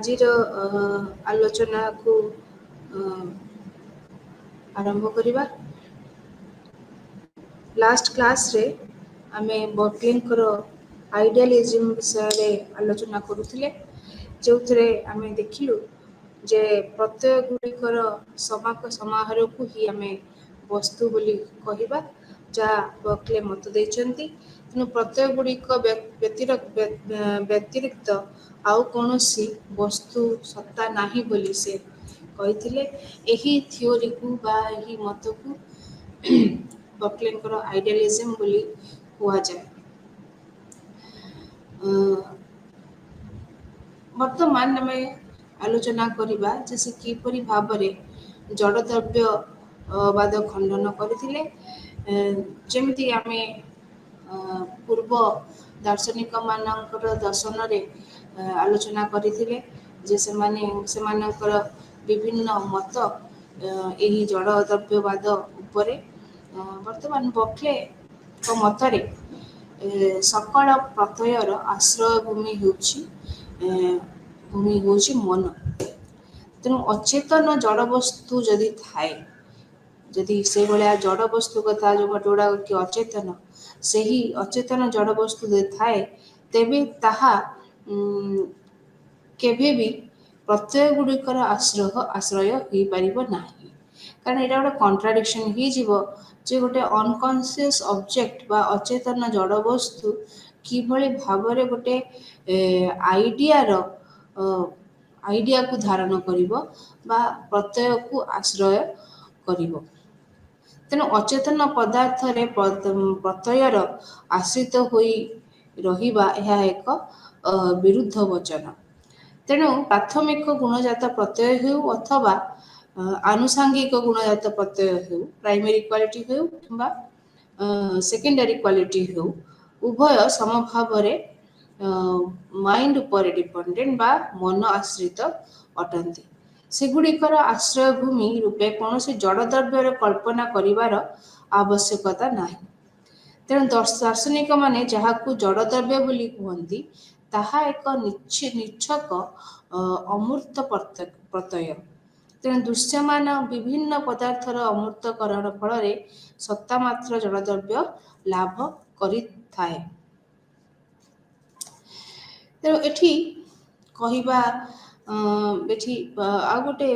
ଆଜିର ଆଲୋଚନାକୁ ଆରମ୍ଭ କରିବା। ଲାଷ୍ଟ କ୍ଲାସ୍ରେ ଆମେ ବଟଲିଙ୍କର ଆଇଡିଆଲିଜିମ୍ ବିଷୟରେ ଆଲୋଚନା କରୁଥିଲେ, ଯେଉଁଥିରେ ଆମେ ଦେଖିଲୁ ଯେ ପ୍ରତ୍ୟୟ ଗୁଡ଼ିକର ସମାହାରକୁ ହିଁ ଆମେ ବସ୍ତୁ ବୋଲି କହିବା, ଯାହା ବକ୍ଲେ ମତ ଦେଇଛନ୍ତି। ତେଣୁ ପ୍ରତ୍ୟୟ ଗୁଡ଼ିକ ବ୍ୟତିରିକ୍ତ ଆଉ କୌଣସି ବସ୍ତୁ ସତ୍ତା ନାହିଁ ବୋଲି ସେ କହିଥିଲେ। ଏହି ଥିଓରିକୁ ବା ଏହି ମତକୁ ବକ୍ଲେଙ୍କର ଆଇଡିଆଲିଜିମ୍ ବୋଲି କୁହାଯାଏ। ବର୍ତ୍ତମାନ ଆମେ ଆଲୋଚନା କରିବା ଯେ ସେ କିପରି ଭାବରେ ଜଡ଼ଦ୍ରବ୍ୟବାଦ ଖଣ୍ଡନ କରିଥିଲେ। ଯେମିତି ଆମେ ପୂର୍ବ ଦାର୍ଶନିକମାନଙ୍କର ଦର୍ଶନରେ ଆଲୋଚନା କରିଥିଲେ ଯେ ସେମାନଙ୍କର ବିଭିନ୍ନ ମତ ଏହି ଜଡ଼ଦ୍ରବ୍ୟବାଦ ଉପରେ। ବର୍ତ୍ତମାନ ବକ୍ଲେଙ୍କ ମତରେ ସକଳ ପ୍ରତ୍ୟୟର ଆଶ୍ରୟ ଭୂମି ହେଉଛି ମନ। ତେଣୁ ଅଚେତନ ଜଡ଼ବସ୍ତୁ ଯଦି ଥାଏ, ଯଦି ସେଇଭଳିଆ ଜଡ଼ବସ୍ତୁ କଥା ଯୋଉଗୁଡ଼ା କି ଅଚେତନ, ସେହି ଅଚେତନ ଜଡ଼ବସ୍ତୁ ଯଦି ଥାଏ, ତେବେ ତାହା କେବେ ବି ପ୍ରତ୍ୟୟ ଗୁଡ଼ିକର ଆଶ୍ରୟ ହୋଇପାରିବ ନାହିଁ। କାରଣ ଏଇଟା ଗୋଟେ କଣ୍ଟ୍ରାଡିକ୍ସନ୍ ହେଇଯିବ ଯେ ଗୋଟେ ଅନକନସିୟସ୍ ଅବଜେକ୍ଟ ବା ଅଚେତନ ଜଡ଼ବସ୍ତୁ କିଭଳି ଭାବରେ ଗୋଟେ ଆଇଡ଼ିଆକୁ ଧାରଣ କରିବ ବା ପ୍ରତ୍ୟୟକୁ ଆଶ୍ରୟ କରିବ। ତେଣୁ ଅଚେତନ ପଦାର୍ଥରେ ପ୍ରତ୍ୟୟର ଆଶ୍ରିତ ହୋଇ ରହିବା ଏହା ଏକ ବିରୁଦ୍ଧ ବଚନ। ତେଣୁ ପ୍ରାଥମିକ ଗୁଣଜାତ ପ୍ରତ୍ୟୟ ହେଉ ଅଥବା ଆନୁଷାଙ୍ଗିକ ଗୁଣଜାତ ପ୍ରତ୍ୟୟ ହେଉ, ପ୍ରାଇମେରୀ କ୍ୱାଲିଟି ହେଉ କିମ୍ବା ସେକେଣ୍ଡାରୀ କ୍ୱାଲିଟି ହେଉ, ଉଭୟ ସମଭାବରେ ମାଇଣ୍ଡ ଉପରେ ଡିପେଣ୍ଡେଣ୍ଟ ବା ମନ ଆଶ୍ରିତ ଅଟନ୍ତି। ସେଗୁଡ଼ିକର ଆଶ୍ରୟଭୂମି ରୂପେ କୌଣସି ଜଡ଼ଦ୍ରବ୍ୟର କଳ୍ପନା କରିବାର ଆବଶ୍ୟକତା ନାହିଁ। ତେଣୁ ଦାର୍ଶନିକମାନେ ଯାହାକୁ ଜଡ଼ଦ୍ରବ୍ୟ ବୋଲି କୁହନ୍ତି, ତାହା ଏକ ନିଚ୍ଛକ ଅମୂର୍ତ୍ତ ପ୍ରତ୍ୟୟ। ତେଣୁ ଦୃଶ୍ୟମାନ ବିଭିନ୍ନ ପଦାର୍ଥର ଅମୂର୍ତ୍ତକରଣ ଫଳରେ ସତ୍ତା ମାତ୍ର ଜଡ଼ଦ୍ରବ୍ୟ ଲାଭ କରିଥାଏ। ତେଣୁ ଏଠି କହିବା ଏଠି ଆଉ ଗୋଟେ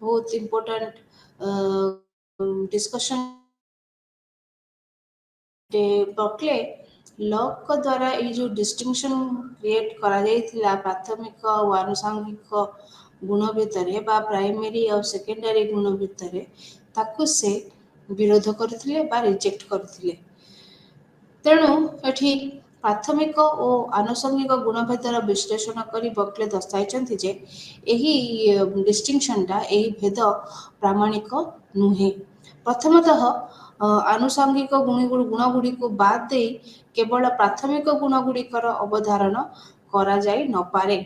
ବହୁତ ଇମ୍ପୋର୍ଟାଣ୍ଟ ଡିସ୍କସନ୍ ବକ୍ଲେ ଲକ୍ଙ୍କ ଦ୍ୱାରା ଏଇ ଯେଉଁ ଡିଷ୍ଟିଂସନ୍ କ୍ରିଏଟ୍ କରାଯାଇଥିଲା ପ୍ରାଥମିକ ଆଉ ଆନୁଷାଙ୍ଗିକ ଗୁଣ ଭିତରେ ବା ପ୍ରାଇମେରୀ ଆଉ ସେକେଣ୍ଡାରୀ ଗୁଣ ଭିତରେ, ତାକୁ ସେ ବିରୋଧ କରିଥିଲେ ବା ରିଜେକ୍ଟ କରିଥିଲେ। ତେଣୁ ଏଠି ପ୍ରାଥମିକ ଓ ଆନୁଷଙ୍ଗିକ ଗୁଣଭେଦର ବିଶ୍ଳେଷଣ କରି ବକ୍ଲେ ଦର୍ଶାଇଛନ୍ତି ଯେ ଏହି ଡିଷ୍ଟିଂସନ୍ଟା, ଏହି ଭେଦ ପ୍ରାମାଣିକ ନୁହେଁ। ପ୍ରଥମତଃ ଆନୁଷଙ୍ଗିକ ଗୁଣଗୁଡ଼ିକୁ ବାଦ ଦେଇ କେବଳ ପ୍ରାଥମିକ ଗୁଣଗୁଡ଼ିକର ଅବଧାରଣ କରାଯାଇ ନପାରେ।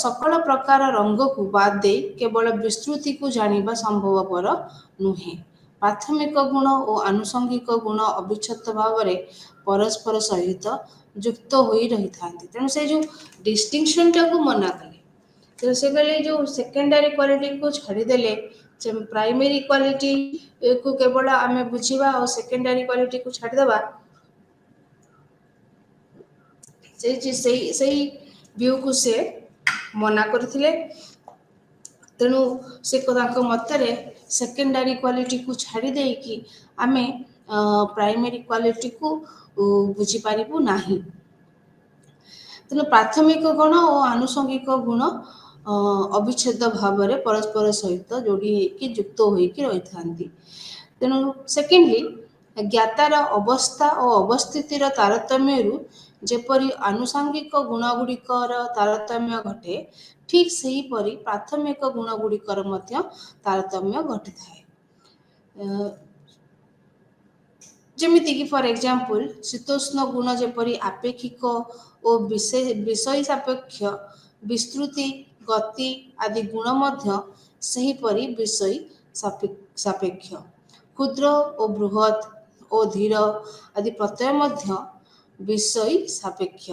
ସକଳ ପ୍ରକାର ରଙ୍ଗକୁ ବାଦ ଦେଇ କେବଳ ବିସ୍ତୃତିକୁ ଜାଣିବା ସମ୍ଭବପର ନୁହେଁ। ପ୍ରାଥମିକ ଗୁଣ ଓ ଆନୁଷଙ୍ଗିକ ଗୁଣ ଅବିଚ୍ଛେଦ୍ୟ ଭାବରେ ପରସ୍ପର ସହିତ ଯୁକ୍ତ ହୋଇ ରହିଥାନ୍ତି। ତେଣୁ ସେ ଯେଉଁ ଡିଷ୍ଟିଂସନ୍ଟାକୁ ମନା କଲେ, ତେଣୁ ସେ କହିଲେ ଯେଉଁ ସେକେଣ୍ଡାରୀ କ୍ୱାଲିଟିକୁ ଛାଡ଼ିଦେଲେ, ପ୍ରାଇମେରୀ କ୍ୱାଲିଟିକୁ କେବଳ ଆମେ ବୁଝିବା ଆଉ ସେକେଣ୍ଡାରୀ କ୍ୱାଲିଟିକୁ ଛାଡ଼ିଦେବା, ସେଇ ଭିୟୁକୁ ସେ ମନା କରିଥିଲେ। ତେଣୁ ସେ ତାଙ୍କ ମତରେ ସେକେଣ୍ଡାରୀ କ୍ୱାଲିଟିକୁ ଛାଡ଼ି ଦେଇକି ଆମେ ପ୍ରାଇମେରୀ କ୍ୱାଲିଟିକୁ ବୁଝିପାରିବୁ ନାହିଁ। ତେଣୁ ପ୍ରାଥମିକ ଗୁଣ ଓ ଆନୁଷଙ୍ଗିକ ଗୁଣ ଅବିଚ୍ଛେଦ୍ୟ ଭାବରେ ପରସ୍ପର ସହିତ ଯୋଡ଼ି ହେଇକି ଯୁକ୍ତ ହୋଇକି ରହିଥାନ୍ତି। ତେଣୁ ସେକେଣ୍ଡଲି ଜ୍ଞାତାର ଅବସ୍ଥା ଓ ଅବସ୍ଥିତିର ତାରତମ୍ୟରୁ ଯେପରି ଆନୁଷଙ୍ଗିକ ଗୁଣଗୁଡ଼ିକର ତାରତମ୍ୟ ଘଟେ, ଠିକ୍ ସେହିପରି ପ୍ରାଥମିକ ଗୁଣଗୁଡ଼ିକର ମଧ୍ୟ ତାରତମ୍ୟ ଘଟିଥାଏ। ଯେମିତିକି ଫର୍ ଏକ୍ଜାମ୍ପଲ୍ ଶୀତୋଷ୍ଣ ଗୁଣ ଯେପରି ଆପେକ୍ଷିକ ଓ ବିଷୟ ସାପେକ୍ଷ, ବିସ୍ତୃତି, ଗତି ଆଦି ଗୁଣ ମଧ୍ୟ ସେହିପରି ବିଷୟ ସାପେକ୍ଷ। କ୍ଷୁଦ୍ର ଓ ବୃହତ୍ ଓ ଧୀର ଆଦି ପ୍ରତ୍ୟୟ ମଧ୍ୟ ବିଷୟ ସାପେକ୍ଷ।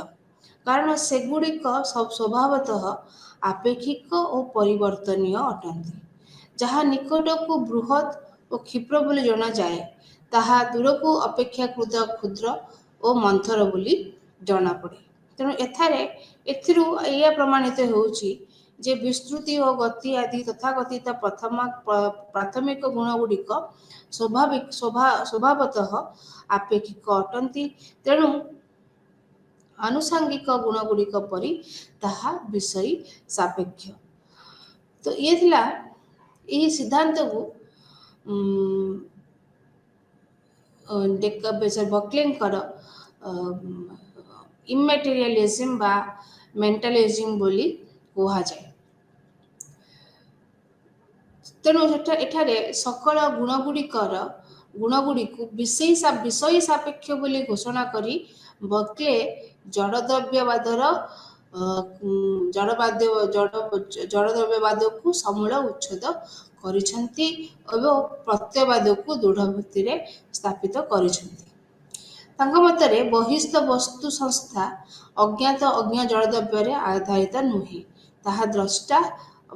କାରଣ ସେଗୁଡ଼ିକ ସ୍ୱଭାବତଃ ଆପେକ୍ଷିକ ଓ ପରିବର୍ତ୍ତନୀୟ ଅଟନ୍ତି। ଯାହା ନିକଟକୁ ବୃହତ୍ ଓ କ୍ଷିପ୍ର ବୋଲି ଜଣାଯାଏ, ତାହା ଦୂରକୁ ଅପେକ୍ଷାକୃତ କ୍ଷୁଦ୍ର ଓ ମନ୍ଥର ବୋଲି ଜଣାପଡ଼େ। ତେଣୁ ଏଥିରୁ ଏହା ପ୍ରମାଣିତ ହେଉଛି ଯେ ବିସ୍ତୃତି ଓ ଗତି ଆଦି ତଥାକଥିତ ପ୍ରାଥମିକ ଗୁଣଗୁଡ଼ିକ ସ୍ୱଭାବତଃ ଆପେକ୍ଷିକ ଅଟନ୍ତି। ତେଣୁ ଆନୁଷଙ୍ଗିକ ଗୁଣଗୁଡ଼ିକ ପରି ତାହା ବିଷୟୀ ସାପେକ୍ଷ। ତ ଇଏ ଥିଲା ଏହି ସିଦ୍ଧାନ୍ତକୁ ବକ୍ଲେଙ୍କର ଇମ୍ମାଟେରିଆଲିଜିମ୍ ବା ମେଣ୍ଟାଲିଜିମ୍ ବୋଲି କୁହାଯାଏ। ତେଣୁ ଏଠାରେ ସକଳ ଗୁଣଗୁଡ଼ିକୁ ବିଷୟୀ ସାପେକ୍ଷ ବୋଲି ଘୋଷଣା କରି ବକ୍ଲେ ଜଡ଼ଦ୍ରବ୍ୟବାଦକୁ ସମୂଳ ଉଚ୍ଛେଦ କରିଛନ୍ତି ଏବଂ ପ୍ରତ୍ୟୟବାଦକୁ ଦୃଢ଼ ଭିତ୍ତିରେ ସ୍ଥାପିତ କରିଛନ୍ତି। ତାଙ୍କ ମତରେ ବହିସ୍ଥ ବସ୍ତୁ ସଂସ୍ଥା ଅଜ୍ଞାତ ଅଜ୍ଞ ଜଡ଼ଦ୍ରବ୍ୟରେ ଆଧାରିତ ନୁହେଁ, ତାହା ଦ୍ରଷ୍ଟା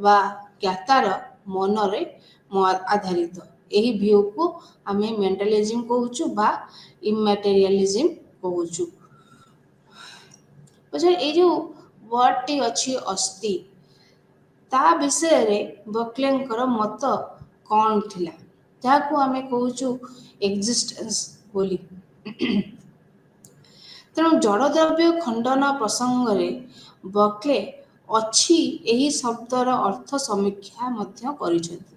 ବା ଜ୍ଞାତାର ମନରେ ଆଧାରିତ। ଏହି ଭିଉକୁ ଆମେ ମେଣ୍ଟାଲିଜିମ୍ କହୁଛୁ ବା ଇମ୍ମାଟେରିଆଲିଜିମ୍ କହୁଛୁ। ଏଇ ଯେଉଁ ୱାର୍ଡଟି ଅଛି ଅସ୍ତି, ତା ବିଷୟରେ ବକ୍ଲେଙ୍କର ମତ କ'ଣ ଥିଲା, ଯାହାକୁ ଆମେ କହୁଛୁ ଏକ୍ଜିଷ୍ଟେନ୍ସ ବୋଲି। ତେଣୁ ଜଡ଼ଦ୍ରବ୍ୟ ଖଣ୍ଡନ ପ୍ରସଙ୍ଗରେ ବକ୍ଲେ ଅଛି ଏହି ଶବ୍ଦର ଅର୍ଥ ସମୀକ୍ଷା ମଧ୍ୟ କରିଛନ୍ତି।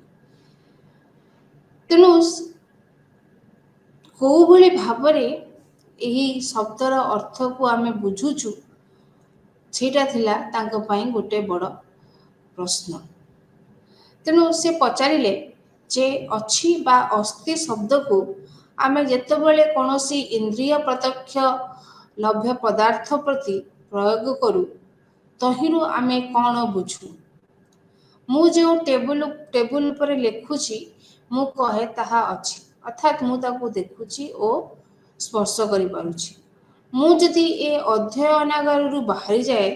ତେଣୁ କୋଉଭଳି ଭାବରେ ଏହି ଶବ୍ଦର ଅର୍ଥକୁ ଆମେ ବୁଝୁଛୁ, ସେଇଟା ଥିଲା ତାଙ୍କ ପାଇଁ ଗୋଟେ ବଡ଼ ପ୍ରଶ୍ନ। ତେଣୁ ସେ ପଚାରିଲେ ଯେ ଅଛି ବା ଅସ୍ତି ଶବ୍ଦକୁ ଆମେ ଯେତେବେଳେ କୌଣସି ଇନ୍ଦ୍ରିୟ ପ୍ରତ୍ୟକ୍ଷ ଲଭ୍ୟ ପଦାର୍ଥ ପ୍ରତି ପ୍ରୟୋଗ କରୁ, ତହିଁରୁ ଆମେ କ'ଣ ବୁଝୁ? ମୁଁ ଯେଉଁ ଟେବୁଲ ଉପରେ ଲେଖୁଛି, ମୁଁ କହେ ତାହା ଅଛି, ଅର୍ଥାତ୍ ମୁଁ ତାକୁ ଦେଖୁଛି ଓ ସ୍ପର୍ଶ କରିପାରୁଛି। ମୁଁ ଯଦି ଏ ଅଧ୍ୟୟନାଗାରରୁ ବାହାରିଯାଏ,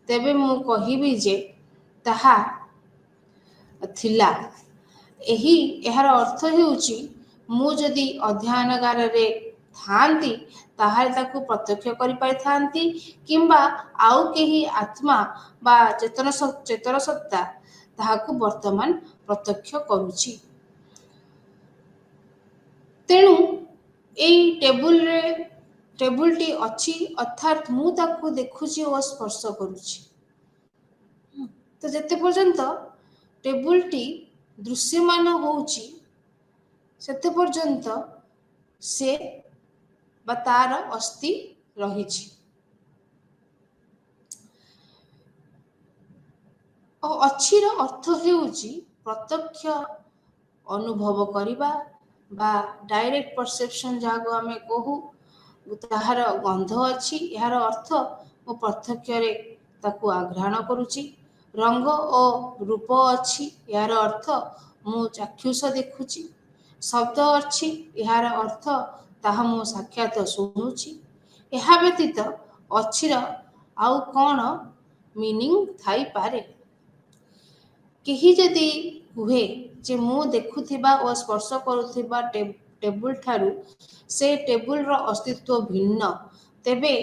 ତେବେ ମୁଁ କହିବି ଯେ ତାହା ଥିଲା। ଏହାର ଅର୍ଥ ହେଉଛି, ମୁଁ ଯଦି ଅଧ୍ୟୟନାଗାରରେ ଥାଆନ୍ତି, ତାହେଲେ ତାକୁ ପ୍ରତ୍ୟକ୍ଷ କରିପାରିଥାନ୍ତି, କିମ୍ବା ଆଉ କେହି ଆତ୍ମା ବା ଚେତନ ସତ୍ତା ତାହାକୁ ବର୍ତ୍ତମାନ ପ୍ରତ୍ୟକ୍ଷ କରୁଛି। ତେଣୁ ଏଇ ଟେବୁଲଟି ଅଛି, ଅର୍ଥାତ୍ ମୁଁ ତାକୁ ଦେଖୁଛି ଓ ସ୍ପର୍ଶ କରୁଛି। ତ ଯେତେ ପର୍ଯ୍ୟନ୍ତ ଟେବୁଲଟି ଦୃଶ୍ୟମାନ ହେଉଛି, ସେତେ ପର୍ଯ୍ୟନ୍ତ ସେ ବା ତାର ଅସ୍ତି ରହିଛି। ଅଛିର ଅର୍ଥ ହେଉଛି ପ୍ରତ୍ୟକ୍ଷ ଅନୁଭବ କରିବା ବା ଡାଇରେକ୍ଟ ପରସେପସନ୍, ଯାହାକୁ ଆମେ କହୁ। ତାହାର ଗନ୍ଧ ଅଛି, ଏହାର ଅର୍ଥ ମୁଁ ପ୍ରତ୍ୟକ୍ଷରେ ତାକୁ ଆଘ୍ରାଣ କରୁଛି। ରଙ୍ଗ ଓ ରୂପ ଅଛି, ଏହାର ଅର୍ଥ ମୁଁ ଚାକ୍ଷୁଷ ଦେଖୁଛି। ଶବ୍ଦ ଅଛି, ଏହାର ଅର୍ଥ ତାହା ମୁଁ ସାକ୍ଷାତ ଶୁଣୁଛି। ଏହା ବ୍ୟତୀତ ଅଛିର ଆଉ କ'ଣ ମିନିଂ ଥାଇପାରେ? କେହି ଯଦି କୁହେ ଯେ ମୁଁ ଦେଖୁଥିବା ଓ ସ୍ପର୍ଶ କରୁଥିବା ଟେବୁଲଠାରୁ ସେ ଟେବୁଲର ଅସ୍ତିତ୍ୱ ଭିନ୍ନ, ତେବେ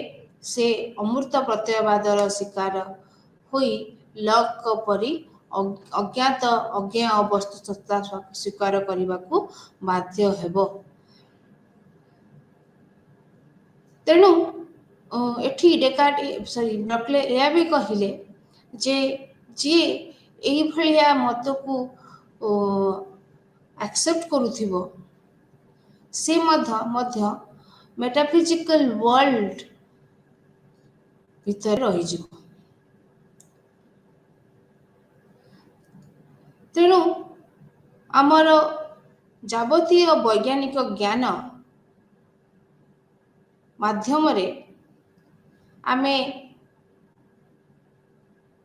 ସେ ଅମୂର୍ତ୍ତ ପ୍ରତ୍ୟୟବାଦର ଶିକାର ହୋଇ ଲକ୍ଙ୍କ ପରି ଅଜ୍ଞାତ ଅଜ୍ଞେୟ ବସ୍ତୁ ସତ୍ତା ସ୍ୱୀକାର କରିବାକୁ ବାଧ୍ୟ ହେବ। ତେଣୁ ଏଠି ବକ୍ଲେ ଏହା ବି କହିଲେ ଯେ ଯିଏ ଏଇଭଳିଆ ମତକୁ ଆକ୍ସେପ୍ଟ କରୁଥିବ, ସେ ମଧ୍ୟ ମେଟାଫିଜିକାଲ ୱାର୍ଲଡ ଭିତରେ ରହିଯିବ। ତେଣୁ ଆମର ଯାବତୀୟ ବୈଜ୍ଞାନିକ ଜ୍ଞାନ ମାଧ୍ୟମରେ ଆମେ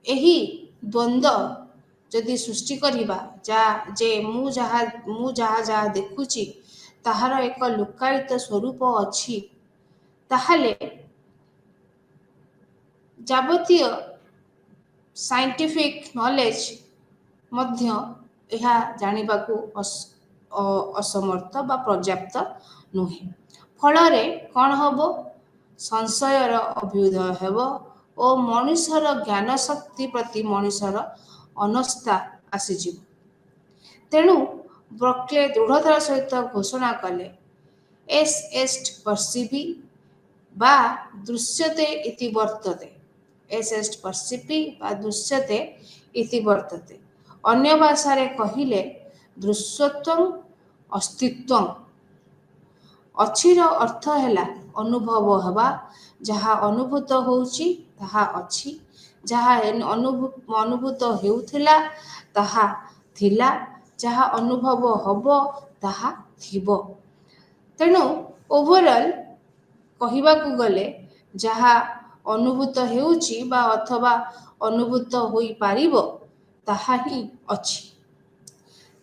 ଏହି ଦ୍ୱନ୍ଦ୍ୱ ଯଦି ସୃଷ୍ଟି କରିବା, ଯେ ମୁଁ ଯାହା ଦେଖୁଛି ତାହାର ଏକ ଲୁକ୍କାୟିତ ସ୍ୱରୂପ ଅଛି, ତାହେଲେ ଯାବତୀୟ ସାଇଣ୍ଟିଫିକ୍ ନଲେଜ ମଧ୍ୟ ଏହା ଜାଣିବାକୁ ଅସମର୍ଥ ବା ପର୍ଯ୍ୟାପ୍ତ ନୁହେଁ। ଫଳରେ କ'ଣ ହେବ? ସଂଶୟର ଅଭ୍ୟୁଦୟ ହେବ ଓ ମଣିଷର ଜ୍ଞାନ ଶକ୍ତି ପ୍ରତି ମଣିଷର ଅନାସ୍ଥା ଆସିଯିବ। ତେଣୁ ବ୍ରକ୍ଲେ ଦୃଢ଼ତାର ସହିତ ଘୋଷଣା କଲେ, ଏସ୍ ଏଷ୍ଟ ପର୍ସିପି ବା ଦୃଶ୍ୟତେ ଇତି ବର୍ତ୍ତତେ। ଏସ୍ ଏଷ୍ଟ ପର୍ସିପି ବା ଦୃଶ୍ୟତେ ଇତି ବର୍ତ୍ତତେ। ଅନ୍ୟ ଭାଷାରେ କହିଲେ ଦୃଶ୍ୟତ୍ୱଂ ଅସ୍ତିତ୍ୱଂ। ଅଛିର ଅର୍ଥ ହେଲା ଅନୁଭବ ହେବା, ଯାହା ଅନୁଭୂତ ହେଉଛି ତାହା ଅଛି, ଯାହା ଅନୁଭୂତ ହେଉଥିଲା ତାହା ଥିଲା, ଯାହା ଅନୁଭବ ହେବ ତାହା ଥିବ। ତେଣୁ ଓଭରଅଲ୍ କହିବାକୁ ଗଲେ ଯାହା ଅନୁଭୂତ ହେଉଛି ବା ଅଥବା ଅନୁଭୂତ ହୋଇପାରିବ ତାହା ହିଁ ଅଛି।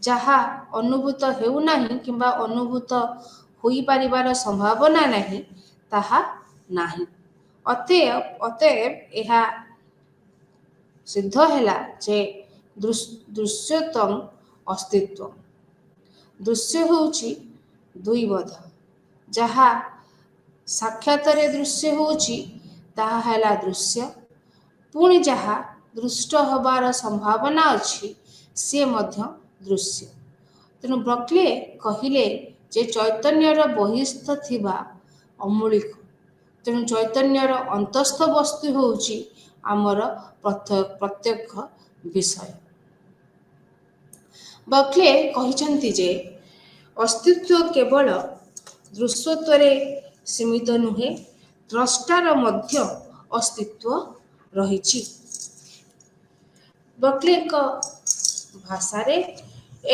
ଯାହା ଅନୁଭୂତ ହେଉନାହିଁ କିମ୍ବା ଅନୁଭୂତ ହୋଇପାରିବାର ସମ୍ଭାବନା ନାହିଁ ତାହା ନାହିଁ। ଅତଏବ ଏହା ସିଦ୍ଧ ହେଲା ଯେ ଦୃଶ୍ୟତ୍ୱଂ ଅସ୍ତିତ୍ୱଂ। ଦୃଶ୍ୟ ହେଉଛି ଦୁଇବଧ। ଯାହା ସାକ୍ଷାତରେ ଦୃଶ୍ୟ ହେଉଛି ତାହା ହେଲା ଦୃଶ୍ୟ, ପୁଣି ଯାହା ଦୃଷ୍ଟ ହେବାର ସମ୍ଭାବନା ଅଛି ସିଏ ମଧ୍ୟ ଦୃଶ୍ୟ। ତେଣୁ ବ୍ରକ୍ଲେ କହିଲେ ଯେ ଚୈତନ୍ୟର ବହିସ୍ଥ ଥିବା ଅମୂଳିକ, ତେଣୁ ଚୈତନ୍ୟର ଅନ୍ତସ୍ଥ ବସ୍ତୁ ହେଉଛି ଆମର ପ୍ରତ୍ୟକ୍ଷ ବିଷୟ। ବ୍ରକ୍ଲେ କହିଛନ୍ତି ଯେ ଅସ୍ତିତ୍ୱ କେବଳ ଦୃଶ୍ୟତ୍ୱରେ ସୀମିତ ନୁହେଁ, ଦ୍ରଷ୍ଟାର ମଧ୍ୟ ଅସ୍ତିତ୍ୱ ରହିଛି। ବ୍ରକ୍ଲେଙ୍କ ଭାଷାରେ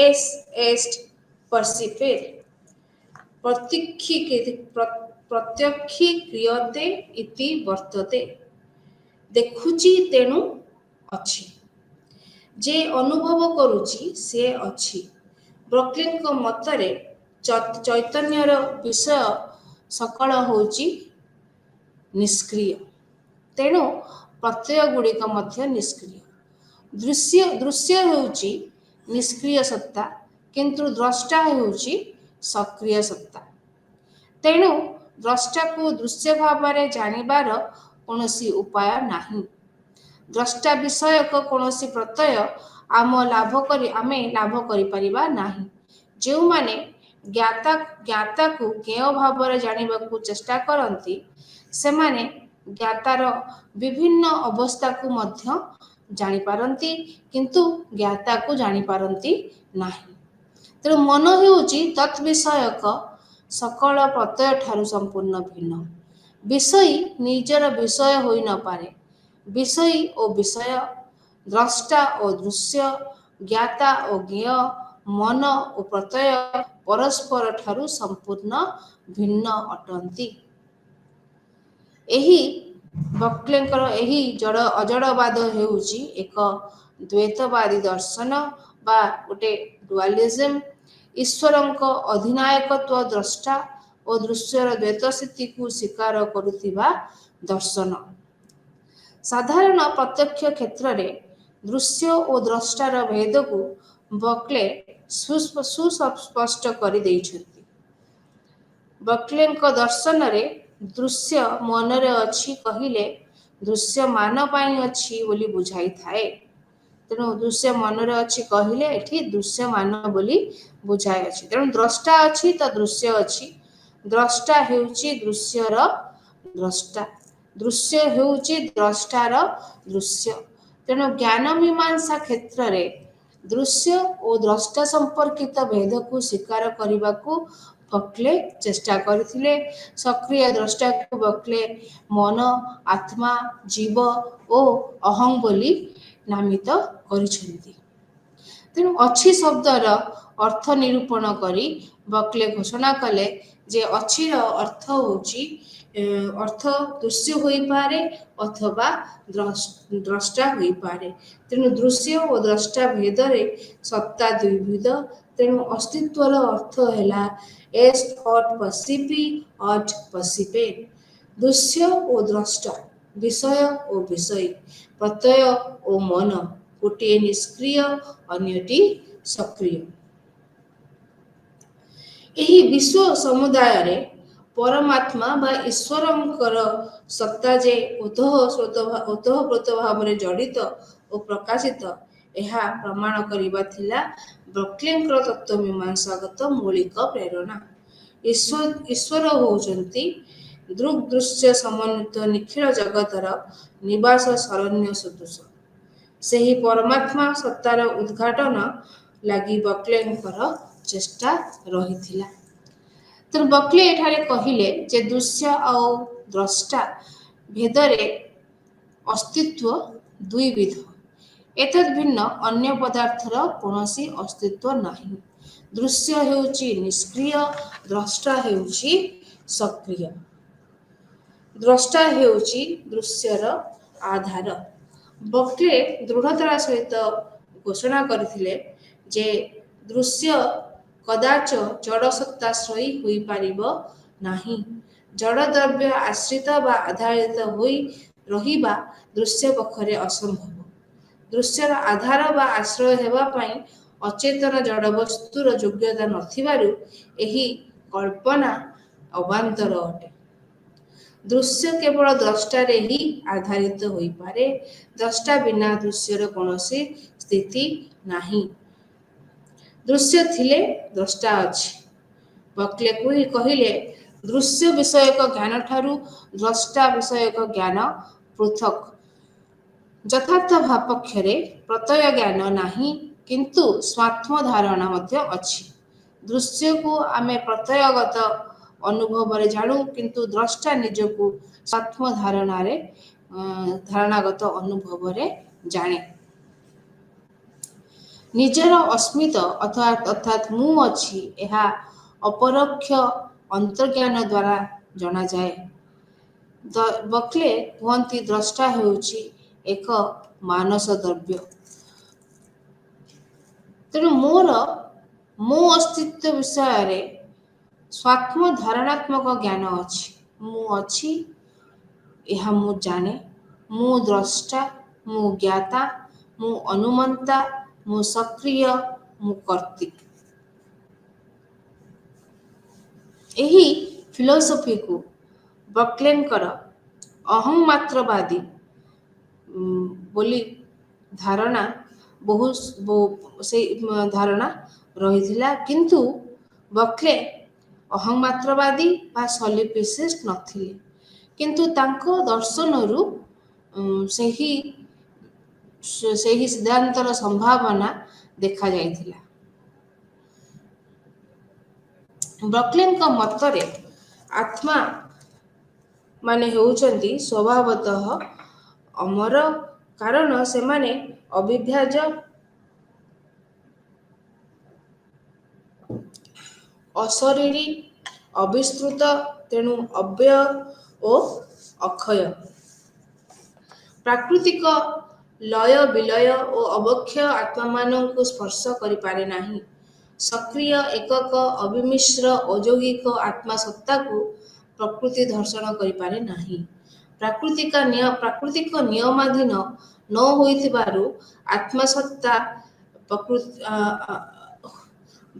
ଏସ୍ ଏଷ୍ଟ ପର୍ସିପେର୍ ପ୍ରତ୍ୟକ୍ଷୀକ୍ରିୟତେ ଇତି ବର୍ତ୍ତତେ। ଦେଖୁଛି ତେଣୁ ଅଛି। ଯେ ଅନୁଭବ କରୁଛି ସେ ଅଛି। ବ୍ରକ୍ଲେଙ୍କ ମତରେ ଚୈତନ୍ୟର ବିଷୟ ସକଳ ହେଉଛି ନିଷ୍କ୍ରିୟ, ତେଣୁ ପ୍ରତ୍ୟୟ ଗୁଡ଼ିକ ମଧ୍ୟ ନିଷ୍କ୍ରିୟ। ଦୃଶ୍ୟ ହେଉଛି ନିଷ୍କ୍ରିୟ ସତ୍ତା, କିନ୍ତୁ ଦ୍ରଷ୍ଟା ହେଉଛି ସକ୍ରିୟ ସତ୍ତା। ତେଣୁ ଦ୍ରଷ୍ଟାକୁ ଦୃଶ୍ୟ ଭାବରେ ଜାଣିବାର କୌଣସି ଉପାୟ ନାହିଁ। ଦ୍ରଷ୍ଟା ବିଷୟକ କୌଣସି ପ୍ରତ୍ୟୟ ଆମେ ଲାଭ କରିପାରିବା ନାହିଁ। ଯେଉଁମାନେ ଜ୍ଞାତାକୁ ଜ୍ଞେୟ ଭାବରେ ଜାଣିବାକୁ ଚେଷ୍ଟା କରନ୍ତି ସେମାନେ ଜ୍ଞାତାର ବିଭିନ୍ନ ଅବସ୍ଥାକୁ ମଧ୍ୟ ଜାଣିପାରନ୍ତି, କିନ୍ତୁ ଜ୍ଞାତାକୁ ଜାଣିପାରନ୍ତି ନାହିଁ। ତେଣୁ ମନ ହେଉଛି ତତ୍ ବିଷୟକ ସକଳ ପ୍ରତ୍ୟୟ ଠାରୁ ସମ୍ପୂର୍ଣ୍ଣ ଭିନ୍ନ। ବିଷୟୀ ନିଜର ବିଷୟ ହୋଇ ନପାରେ। ବିଷୟୀ ଓ ବିଷୟ, ଦ୍ରଷ୍ଟା ଓ ଦୃଶ୍ୟ, ଜ୍ଞାତା ଓ ଜ୍ଞେୟ, ମନ ଓ ପ୍ରତ୍ୟୟ ପରସ୍ପର ଠାରୁ ସମ୍ପୂର୍ଣ୍ଣ ଭିନ୍ନ ଅଟନ୍ତି। ଏହି ବ୍ରକ୍ଲେଙ୍କର ଏହି ଅଜଡ଼ବାଦ ହେଉଛି ଏକ ଦ୍ୱୈତବାଦୀ ଦର୍ଶନ ବା ଗୋଟେ ଡୁଆଲିଜିମ୍। ଈଶ୍ୱରଙ୍କ ଅଧିନାୟକତ୍ୱ ଦ୍ରଷ୍ଟା ଓ ଦୃଶ୍ୟର ଦ୍ୱୈତ ସ୍ଥିତିକୁ ସ୍ୱୀକାର କରୁଥିବା ଦର୍ଶନ। ସାଧାରଣ ପ୍ରତ୍ୟକ୍ଷ କ୍ଷେତ୍ରରେ ଦୃଶ୍ୟ ଓ ଦ୍ରଷ୍ଟାର ଭେଦକୁ ବ୍ରକ୍ଲେ ସୁସ୍ପଷ୍ଟ କରି ଦେଇଛନ୍ତି। ବ୍ରକ୍ଲେଙ୍କ ଦର୍ଶନରେ ଦୃଶ୍ୟ ମନରେ ଅଛି କହିଲେ ଦୃଶ୍ୟମାନ ପାଇଁ ଅଛି ବୋଲି ବୁଝାଇଥାଏ। ତେଣୁ ଦୃଶ୍ୟ ମନରେ ଅଛି କହିଲେ ଏଠି ଦୃଶ୍ୟମାନ ବୋଲି ବୁଝାଇଅଛି। ତେଣୁ ଦ୍ରଷ୍ଟା ଅଛି ତ ଦୃଶ୍ୟ ଅଛି। ଦ୍ରଷ୍ଟା ହେଉଛି ଦୃଶ୍ୟର ଦ୍ରଷ୍ଟା, ଦୃଶ୍ୟ ହେଉଛି ଦ୍ରଷ୍ଟାର ଦୃଶ୍ୟ। ତେଣୁ ଜ୍ଞାନ ମୀମାଂସା କ୍ଷେତ୍ରରେ ଦୃଶ୍ୟ ଓ ଦ୍ରଷ୍ଟା ସମ୍ପର୍କିତ ଭେଦକୁ ସ୍ୱୀକାର କରିବାକୁ ବ୍ରକ୍ଲେ ଚେଷ୍ଟା କରିଥିଲେ। ସକ୍ରିୟ ଦ୍ରଷ୍ଟାକୁ ବ୍ରକ୍ଲେ ମନ, ଆତ୍ମା, ଜୀବ ଓ ଅହଂ ବୋଲି ନାମିତ କରିଛନ୍ତି। ତେଣୁ ଅଛି ଶବ୍ଦର ଅର୍ଥ ନିରୂପଣ କରି ବ୍ରକ୍ଲେ ଘୋଷଣା କଲେ ଯେ ଅଛିର ଅର୍ଥ ଦୃଶ୍ୟ ହୋଇପାରେ ଅଥବା ଦ୍ରଷ୍ଟା ହୋଇପାରେ। ତେଣୁ ଦୃଶ୍ୟ ଓ ଦ୍ରଷ୍ଟା ଭେଦରେ ସତ୍ତା ଦ୍ୱିବିଧ। ତେଣୁ ଅସ୍ତିତ୍ୱର ଅର୍ଥ ହେଲା ଏଷ୍ଟ ଅଟ୍ ପର୍ସିପି ଅଟ୍ ପର୍ସିପେର୍। ଦୃଶ୍ୟ ଓ ଦ୍ରଷ୍ଟା ବିଷୟ ଓ ବିଷୟୀ, ପ୍ରତ୍ୟୟ ଓ ମନ, ଗୋଟିଏ ନିଷ୍କ୍ରିୟ ଅନ୍ୟଟି ସକ୍ରିୟ। ଏହି ବିଶ୍ୱ ସମୁଦାୟରେ ପରମାତ୍ମା ବା ଈଶ୍ୱରଙ୍କର ସତ୍ତା ଯେ ଓତଃପ୍ରୋତ ଭାବରେ ଜଡ଼ିତ ଓ ପ୍ରକାଶିତ, ଏହା ପ୍ରମାଣ କରିବା ଥିଲା ବର୍କ୍ଲେଙ୍କର ତତ୍ତ୍ୱମୀମାଂସାଗତ ମୌଳିକ ପ୍ରେରଣା। ଈଶ୍ୱର ହେଉଛନ୍ତି ଦୃଗ୍ଦୃଶ୍ୟ ସମନ୍ୱିତ ନିଖିଳ ଜଗତର ନିବାସ ଶରଣ୍ୟ ସଦୃଶ। ସେହି ପରମାତ୍ମା ସତ୍ତାର ଉଦ୍ଘାଟନ ଲାଗି ବର୍କ୍ଲେଙ୍କର ଚେଷ୍ଟା ରହିଥିଲା। ତେଣୁ ବର୍କ୍ଲେ ଏଠାରେ କହିଲେ ଯେ ଦୃଶ୍ୟ ଆଉ ଦ୍ରଷ୍ଟା ଭେଦରେ ଅସ୍ତିତ୍ୱ ଦୁଇବିଧ। ଏତଦ୍ ଭିନ୍ନ ଅନ୍ୟ ପଦାର୍ଥର କୌଣସି ଅସ୍ତିତ୍ୱ ନାହିଁ। ଦୃଶ୍ୟ ହେଉଛି ନିଷ୍କ୍ରିୟ, ଦ୍ରଷ୍ଟା ହେଉଛି ସକ୍ରିୟ। ଦ୍ରଷ୍ଟା ହେଉଛି ଦୃଶ୍ୟର ଆଧାର। ବର୍କ୍ଲେ ଦୃଢ଼ତାର ସହିତ ଘୋଷଣା କରିଥିଲେ ଯେ ଦୃଶ୍ୟ କଦାଚ ଜଡ଼ସତ୍ତାଶ୍ରୟୀ ହୋଇପାରିବ ନାହିଁ। ଜଡ଼ ଦ୍ରବ୍ୟ ଆଶ୍ରିତ ବା ଆଧାରିତ ହୋଇ ରହିବା ଦୃଶ୍ୟ ପକ୍ଷରେ ଅସମ୍ଭବ। ଦୃଶ୍ୟର ଆଧାର ବା ଆଶ୍ରୟ ହେବା ପାଇଁ ଅଚେତନ ଜଡ଼ବସ୍ତୁର ଯୋଗ୍ୟତା ନଥିବାରୁ ଏହି କଳ୍ପନା ଅବାନ୍ତର ଅଟେ। ଦୃଶ୍ୟ କେବଳ ଦ୍ରଷ୍ଟାରେ ହିଁ ଆଧାରିତ ହୋଇପାରେ। ଦ୍ରଷ୍ଟା ବିନା ଦୃଶ୍ୟର କୌଣସି ସ୍ଥିତି ନାହିଁ। ଦୃଶ୍ୟ ଥିଲେ ଦ୍ରଷ୍ଟା ଅଛି। ବର୍କ୍ଲେ କହିଲେ ଦୃଶ୍ୟ ବିଷୟକ ଜ୍ଞାନଠାରୁ ଦ୍ରଷ୍ଟା ବିଷୟକ ଜ୍ଞାନ ପୃଥକ୍। ଯଥାର୍ଥ ଭାବପକ୍ଷରେ ପ୍ରତ୍ୟୟ ଜ୍ଞାନ ନାହିଁ, କିନ୍ତୁ ସ୍ୱାତ୍ମ ଧାରଣା ମଧ୍ୟ ଅଛି। ଦୃଶ୍ୟକୁ ଆମେ ପ୍ରତ୍ୟୟଗତ ଅନୁଭବରେ ଜାଣୁ, କିନ୍ତୁ ଦ୍ରଷ୍ଟା ନିଜକୁ ସ୍ୱାତ୍ମ ଧାରଣାଗତ ଅନୁଭବରେ ଜାଣେ। ନିଜର ଅସ୍ମିତ ଅର୍ଥାତ୍ ମୁଁ ଅଛି, ଏହା ଅପରୋକ୍ଷ ଅନ୍ତର୍ଜ୍ଞାନ ଦ୍ୱାରା ଜଣାଯାଏ। ବର୍କ୍ଲେ କୁହନ୍ତି ଦ୍ରଷ୍ଟା ହେଉଛି ଏକ ମାନସ ଦ୍ରବ୍ୟ। ତେଣୁ ମୋ ଅସ୍ତିତ୍ୱ ବିଷୟରେ ସ୍ୱାତ୍ମ ଧାରଣାତ୍ମକ ଜ୍ଞାନ ଅଛି। ମୁଁ ଅଛି, ଏହା ମୁଁ ଜାଣେ। ମୁଁ ଦ୍ରଷ୍ଟା, ମୁଁ ଜ୍ଞାତା, ମୁଁ ଅନୁମନ୍ତା, ମୁଁ ସକ୍ରିୟ, ମୁଁ କର୍ତ୍ତୀ। ଏହି ଫିଲୋସଫିକୁ ବର୍କ୍ଲେଙ୍କର ଅହଂମାତ୍ରବାଦୀ ବୋଲି ଧାରଣା ସେହି ଧାରଣା ରହିଥିଲା, କିନ୍ତୁ ବର୍କ୍ଲେ ଅହଂମାତ୍ରବାଦୀ ବା ସଲିପିସିଷ୍ଟ ନଥିଲେ। କିନ୍ତୁ ତାଙ୍କ ଦର୍ଶନରୁ ସେହି ସିଦ୍ଧାନ୍ତର ସମ୍ଭାବନା ଦେଖାଯାଇଥିଲା। ବର୍କ୍ଲେଙ୍କ ମତରେ ଆତ୍ମା ମାନେ ହେଉଛନ୍ତି ସ୍ୱଭାବତଃ ଅମର, କାରଣ ସେମାନେ ଅବିଭାଜ୍ୟ, ଅଶରୀରୀ, ଅବିସ୍ମୃତ, ତେଣୁ ଅବ୍ୟୟ ଓ ଅକ୍ଷୟ। ପ୍ରାକୃତିକ ଲୟ ବିଲୟ ଓ ଅବକ୍ଷୟ ଆତ୍ମାମାନଙ୍କୁ ସ୍ପର୍ଶ କରିପାରେ ନାହିଁ। ସକ୍ରିୟ, ଏକକ, ଅବିମିଶ୍ର, ଅଯୌଗିକ ଆତ୍ମାସତ୍ତାକୁ ପ୍ରକୃତି ଧର୍ଷଣ କରିପାରେ ନାହିଁ। ପ୍ରାକୃତିକ ନିୟମାଧୀନ ନ ହୋଇଥିବାରୁ ଆତ୍ମାସତ୍ତା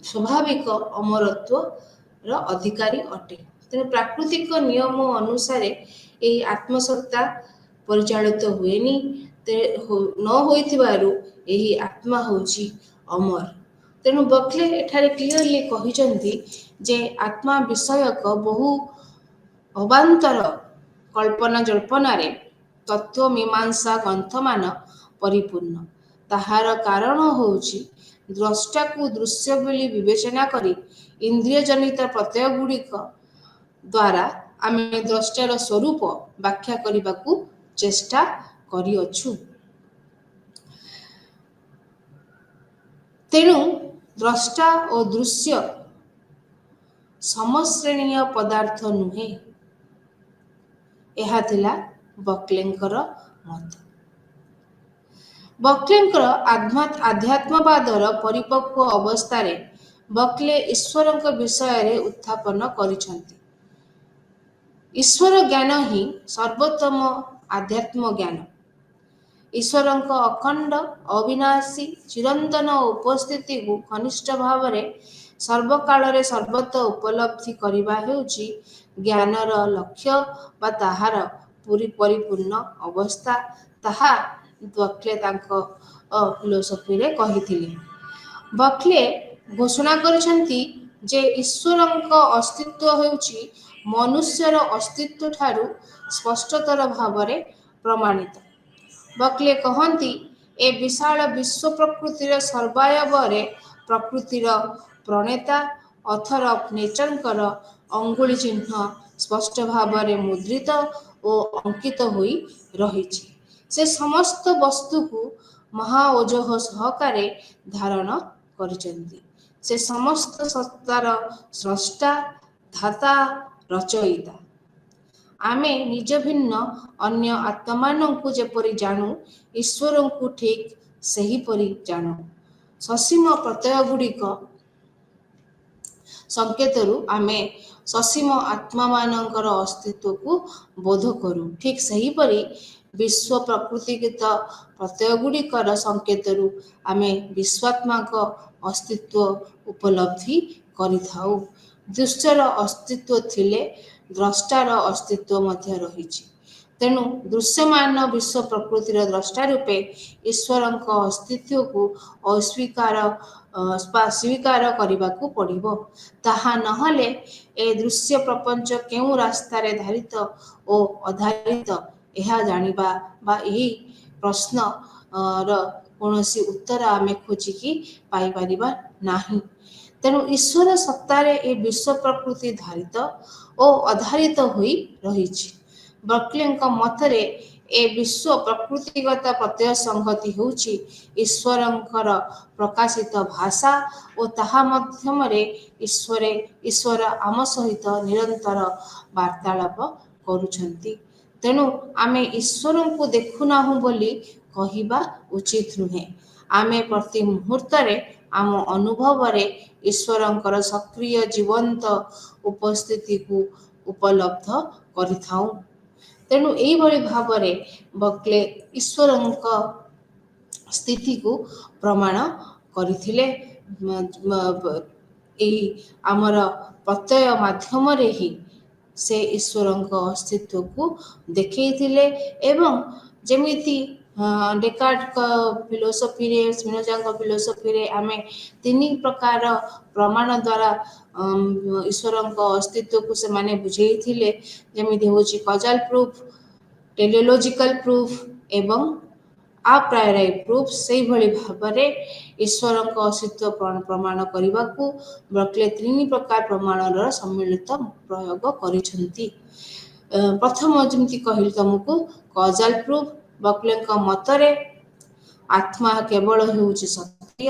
ସ୍ୱାଭାବିକ ଅମରତ୍ୱର ଅଧିକାରୀ ଅଟେ। ତେଣୁ ପ୍ରାକୃତିକ ନିୟମ ଅନୁସାରେ ଏହି ଆତ୍ମସତ୍ତା ପରିଚାଳିତ ହୁଏନି। ନ ହୋଇଥିବାରୁ ଏହି ଆତ୍ମା ହେଉଛି ଅମର। ତେଣୁ ବର୍କ୍ଲେ ଏଠାରେ କ୍ଲିଅରଲି କହିଛନ୍ତି ଯେ ଆତ୍ମା ବିଷୟକ ବହୁ ଅବାନ୍ତର କଳ୍ପନା ଜଳ୍ପନାରେ ତତ୍ତ୍ୱମୀମାଂସା ଗ୍ରନ୍ଥମାନ ପରିପୂର୍ଣ୍ଣ। ତାହାର କାରଣ ହେଉଛି ଦ୍ରଷ୍ଟାକୁ ଦୃଶ୍ୟ ବୋଲି ବିବେଚନା କରି ଇନ୍ଦ୍ରିୟଜନିତ ପ୍ରତ୍ୟୟଗୁଡ଼ିକ ଦ୍ୱାରା ଆମେ ଦ୍ରଷ୍ଟାର ସ୍ୱରୂପ ବ୍ୟାଖ୍ୟା କରିବାକୁ ଚେଷ୍ଟା କରିଅଛୁ। ତେଣୁ ଦ୍ରଷ୍ଟା ଓ ଦୃଶ୍ୟ ସମଶ୍ରେଣୀୟ ପଦାର୍ଥ ନୁହେଁ। ଏହା ଥିଲା ବର୍କ୍ଲେଙ୍କର ମତ। ବର୍କ୍ଲେଙ୍କର ଆଧ୍ୟାତ୍ମବାଦର ପରିପକ୍ୱ ଅବସ୍ଥାରେ ବର୍କ୍ଲେ ଈଶ୍ୱରଙ୍କ ବିଷୟରେ ଉତ୍ଥାପନ କରିଛନ୍ତି। ଈଶ୍ୱର ଜ୍ଞାନ ହିଁ ସର୍ବୋତ୍ତମ ଆଧ୍ୟାତ୍ମ ଜ୍ଞାନ। ଈଶ୍ୱରଙ୍କ ଅଖଣ୍ଡ ଅବିନାଶୀ ଚିରନ୍ତନ ଉପସ୍ଥିତିକୁ ଘନିଷ୍ଠ ଭାବରେ ସର୍ବକାଳରେ ସର୍ବତ୍ର ଉପଲବ୍ଧି କରିବା ହେଉଛି ଜ୍ଞାନର ଲକ୍ଷ୍ୟ ବା ତାହାର ପରିପୂର୍ଣ୍ଣ ଅବସ୍ଥା। ତାହା ବକ୍ଲେ ତାଙ୍କ ଫିଲୋସଫିରେ କହିଥିଲେ। ବକ୍ଲେ ଘୋଷଣା କରିଛନ୍ତି ଯେ ଈଶ୍ୱରଙ୍କ ଅସ୍ତିତ୍ୱ ହେଉଛି ମନୁଷ୍ୟର ଅସ୍ତିତ୍ୱ ଠାରୁ ସ୍ପଷ୍ଟତର ଭାବରେ ପ୍ରମାଣିତ। ବକ୍ଲେ କହନ୍ତି ଏ ବିଶାଳ ବିଶ୍ୱ ପ୍ରକୃତିର ସର୍ବାୟବରେ ପ୍ରକୃତିର ପ୍ରଣେତା ଅଥର ଅଫ୍ ନେଚରଙ୍କର ଅଙ୍ଗୁଳି ଚିହ୍ନ ସ୍ପଷ୍ଟ ଭାବରେ ମୁଦ୍ରିତ ଓ ଅଙ୍କିତ ହୋଇ ରହିଛି। ସେ ସମସ୍ତ ବସ୍ତୁକୁ ମହା ଓଜଃ ସହକାରେ ଧାରଣ କରିଛନ୍ତି। ସେ ସମସ୍ତ ସତ୍ତାର ସ୍ରଷ୍ଟା, ଧାତା, ରଚୟିତା। ଆମେ ନିଜ ଭିନ୍ନ ଅନ୍ୟ ଆତ୍ମାମାନଙ୍କୁ ଯେପରି ଜାଣୁ, ଈଶ୍ୱରଙ୍କୁ ଠିକ୍ ସେହିପରି ଜାଣୁ। ସସୀମ ପ୍ରତ୍ୟୟଗୁଡ଼ିକ ସଂକେତରୁ ଆମେ ସସୀମ ଆତ୍ମାମାନଙ୍କର ଅସ୍ତିତ୍ୱକୁ ବୋଧ କରୁ। ଠିକ୍ ସେହିପରି ବିଶ୍ୱ ପ୍ରକୃତିଗତ ପ୍ରତ୍ୟୟଗୁଡ଼ିକର ସଂକେତରୁ ଆମେ ବିଶ୍ୱାତ୍ମାଙ୍କ ଅସ୍ତିତ୍ୱ ଉପଲବ୍ଧି କରିଥାଉ। ଦୃଶ୍ୟର ଅସ୍ତିତ୍ୱ ଥିଲେ ଦ୍ରଷ୍ଟାର ଅସ୍ତିତ୍ୱ ମଧ୍ୟ ରହିଛି। ତେଣୁ ଦୃଶ୍ୟମାନ ବିଶ୍ୱ ପ୍ରକୃତିର ଦ୍ରଷ୍ଟା ରୂପେ ଈଶ୍ୱରଙ୍କ ଅସ୍ତିତ୍ୱକୁ ସ୍ୱୀକାର କରିବାକୁ ପଡ଼ିବ। ତାହା ନହେଲେ ଏ ଦୃଶ୍ୟ ପ୍ରପଞ୍ଚ କେଉଁ ରାସ୍ତାରେ ଧାରିତ ଓ ଅଧାରିତ ଏହା ଜାଣିବା ବା ଏହି ପ୍ରଶ୍ନର କୌଣସି ଉତ୍ତର ଆମେ ଖୋଜିକି ପାଇପାରିବା ନାହିଁ। ତେଣୁ ଈଶ୍ୱର ସତ୍ତାରେ ଏ ବିଶ୍ୱ ପ୍ରକୃତି ଧାରିତ ଓ ଅଧାରିତ ହୋଇ ରହିଛି। ବକ୍ଲେଙ୍କ ମତରେ ଏ ବିଶ୍ୱ ପ୍ରକୃତିଗତ ପ୍ରତ୍ୟୟ ସଂହତି ହେଉଛି ଈଶ୍ୱରଙ୍କର ପ୍ରକାଶିତ ଭାଷା ଓ ତାହା ମାଧ୍ୟମରେ ଈଶ୍ୱର ଆମ ସହିତ ନିରନ୍ତର ବାର୍ତ୍ତାଳାପ କରୁଛନ୍ତି। ତେଣୁ ଆମେ ଈଶ୍ୱରଙ୍କୁ ଦେଖୁନାହୁଁ ବୋଲି କହିବା ଉଚିତ ନୁହେଁ। ଆମେ ପ୍ରତି ମୁହୂର୍ତ୍ତରେ ଆମ ଅନୁଭବରେ ଈଶ୍ୱରଙ୍କର ସକ୍ରିୟ ଜୀବନ୍ତ ଉପସ୍ଥିତିକୁ ଉପଲବ୍ଧ କରିଥାଉଁ। ତେଣୁ ଏହିଭଳି ଭାବରେ ବକ୍ଲେ ଈଶ୍ୱରଙ୍କ ସ୍ଥିତିକୁ ପ୍ରମାଣ କରିଥିଲେ। ଏହି ଆମର ପ୍ରତ୍ୟୟ ମାଧ୍ୟମରେ ହିଁ ସେ ଈଶ୍ୱରଙ୍କ ଅସ୍ତିତ୍ୱକୁ ଦେଖେଇଥିଲେ ଏବଂ ଯେମିତି ଡେକାର୍ଟଙ୍କ ଫିଲୋସଫିରେ, ସ୍ପିନୋଜାଙ୍କ ଫିଲୋସଫିରେ ଆମେ ତିନି ପ୍ରକାର ପ୍ରମାଣ ଦ୍ୱାରା ଈଶ୍ୱରଙ୍କ ଅସ୍ତିତ୍ୱକୁ ସେମାନେ ବୁଝେଇଥିଲେ। ଯେମିତି ହେଉଛି କଜାଲ ପ୍ରୁଫ୍, ଟେଲିଓଲୋଜିକାଲ ପ୍ରୁଫ୍ ଏବଂ ଆପ୍ରାୟୋରି ପ୍ରୁଫ୍। ସେହିଭଳି ଭାବରେ ଈଶ୍ୱରଙ୍କ ଅସ୍ତିତ୍ୱ ପ୍ରମାଣ କରିବାକୁ ବକ୍ଲେ ତିନି ପ୍ରକାର ପ୍ରମାଣର ସମ୍ମିଳିତ ପ୍ରୟୋଗ କରିଛନ୍ତି। ପ୍ରଥମ ଯେମିତି କହିଲି ତମକୁ କଜାଲ ପ୍ରୁଫ୍। ବକ୍ଲେଙ୍କ ମତରେ ଆତ୍ମା କେବଳ ହେଉଛି ସତ୍ୟ।